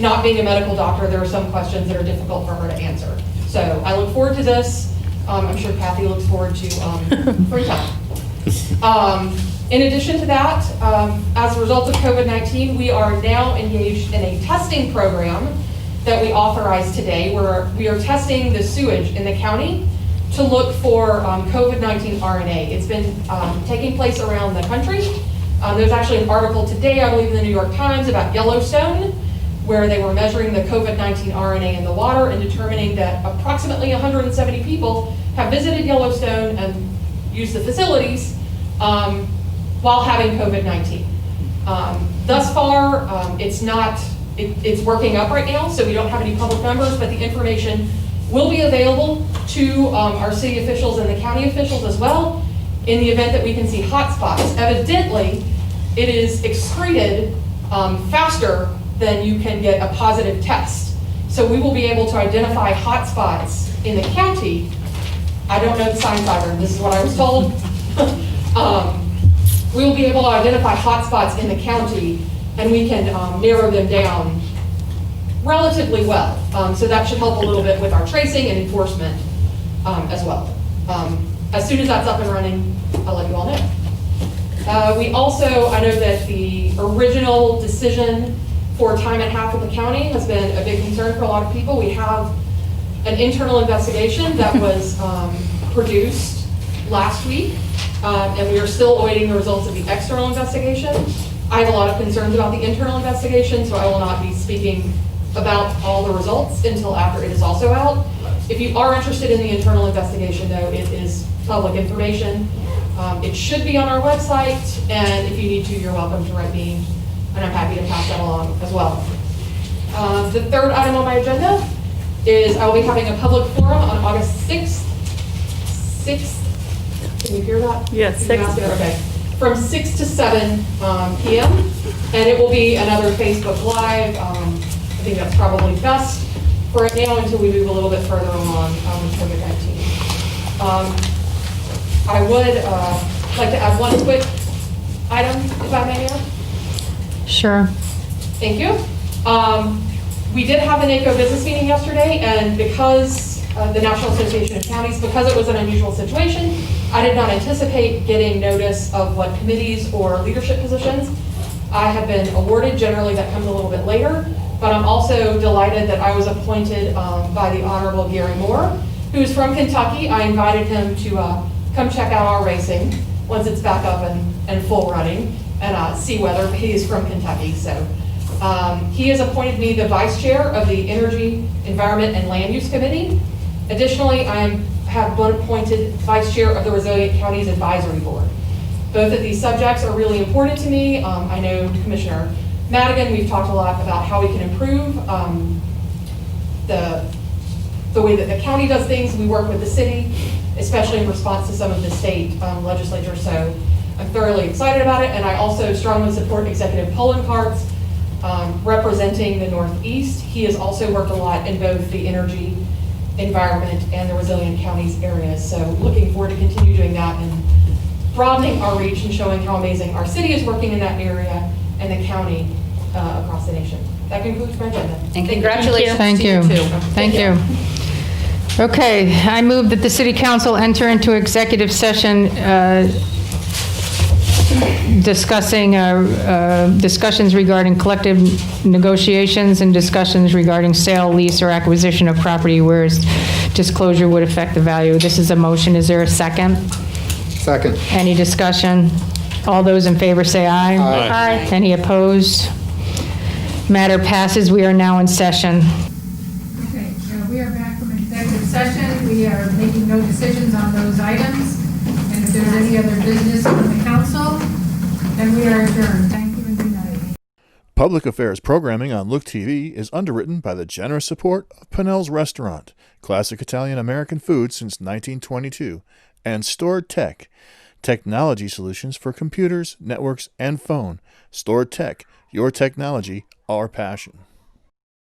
not being a medical doctor, there are some questions that are difficult for her to answer. So I look forward to this. I'm sure Kathy looks forward to free time. In addition to that, as a result of COVID-19, we are now engaged in a testing program that we authorized today, where we are testing the sewage in the county to look for COVID-19 RNA. It's been taking place around the country. There's actually an article today, I believe, in the New York Times about Yellowstone, where they were measuring the COVID-19 RNA in the water and determining that approximately 170 people have visited Yellowstone and used the facilities while having COVID-19. Thus far, it's working up right now, so we don't have any public numbers, but the information will be available to our city officials and the county officials as well in the event that we can see hotspots. Evidently, it is excreted faster then you can get a positive test. So we will be able to identify hotspots in the county. I don't know the sign pattern, this is what I was told. We will be able to identify hotspots in the county, and we can narrow them down relatively well. So that should help a little bit with our tracing and enforcement as well. As soon as that's up and running, I'll let you all know. We also, I know that the original decision for time and half of the county has been a big concern for a lot of people. We have an internal investigation that was produced last week, and we are still awaiting the results of the external investigation. I have a lot of concerns about the internal investigation, so I will not be speaking about all the results until after it is also out. If you are interested in the internal investigation, though, it is public information. It should be on our website, and if you need to, you're welcome to write me, and I'm happy to pass that along as well. The third item on my agenda is I will be having a public forum on August 6th. Can you hear that? Yes, 6th. Okay. From 6 to 7 p.m. And it will be another Facebook Live. I think that's probably best for right now until we move a little bit further along with COVID-19. I would like to add one quick item, if I may, Mayor. Sure. Thank you. We did have a NACO business meeting yesterday, and because the National Association of Counties, because it was an unusual situation, I did not anticipate getting notice of what committees or leadership positions I have been awarded. Generally, that comes a little bit later, but I'm also delighted that I was appointed by the Honorable Gary Moore, who's from Kentucky. I invited him to come check out our racing once it's back up and full running and see whether he's from Kentucky. So he has appointed me the vice chair of the Energy, Environment, and Land Use Committee. Additionally, I have been appointed vice chair of the Resilient Counties Advisory Board. Both of these subjects are really important to me. I know Commissioner Madigan, we've talked a lot about how we can improve the way that the county does things. We work with the city, especially in response to some of the state legislatures. So I'm thoroughly excited about it. And I also strongly support Executive Pollenkart's representing the Northeast. He has also worked a lot in both the energy, environment, and the resilient counties areas. So looking forward to continue doing that and broadening our reach and showing how amazing our city is working in that area and the county across the nation. That concludes my agenda. And congratulations Thank to you. you too. Thank you. Okay, I move that the City Council enter into executive session discussing discussions regarding collective negotiations and discussions regarding sale, lease, or acquisition of property where disclosure would affect the value. This is a motion. Is there a second? Second. Any discussion? All those in favor say aye. Aye. Any opposed? Matter passes. We are now in session. Okay, so we are back from executive session. We are making no decisions on those items. And if there's any other business from the council, then we are adjourned. Thank you and good night. Public Affairs programming on Look TV is underwritten by the generous support of Pinnell's Restaurant, classic Italian American food since 1922, and Stored Tech, technology solutions for computers, networks, and phone. Stored Tech, your technology, our passion.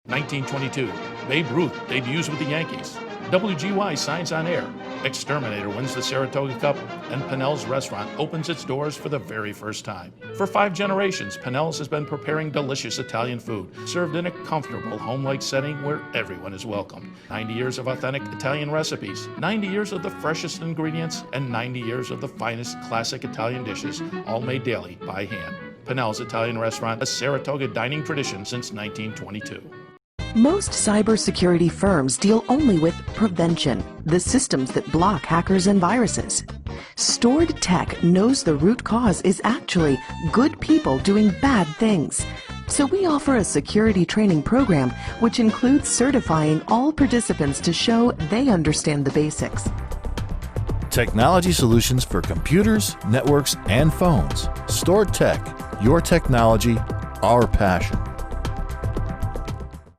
1922, Babe Ruth debuts with the Yankees. WGY signs on air. Exterminator wins the Saratoga Cup, and Pinnell's Restaurant opens its doors for the very first time. For 5 generations, Pinnell's has been preparing delicious Italian food, served in a comfortable, home-like setting where everyone is welcome. 90 years of authentic Italian recipes, 90 years of the freshest ingredients, and 90 years of the finest classic Italian dishes, all made daily by hand. Pinnell's Italian Restaurant, a Saratoga dining tradition since 1922. Most cybersecurity firms deal only with prevention, the systems that block hackers and viruses. Stored Tech knows the root cause is actually good people doing bad things. So we offer a security training program which includes certifying all participants to show they understand the basics. Technology solutions for computers, networks, and phones. Stored Tech, your technology, our passion.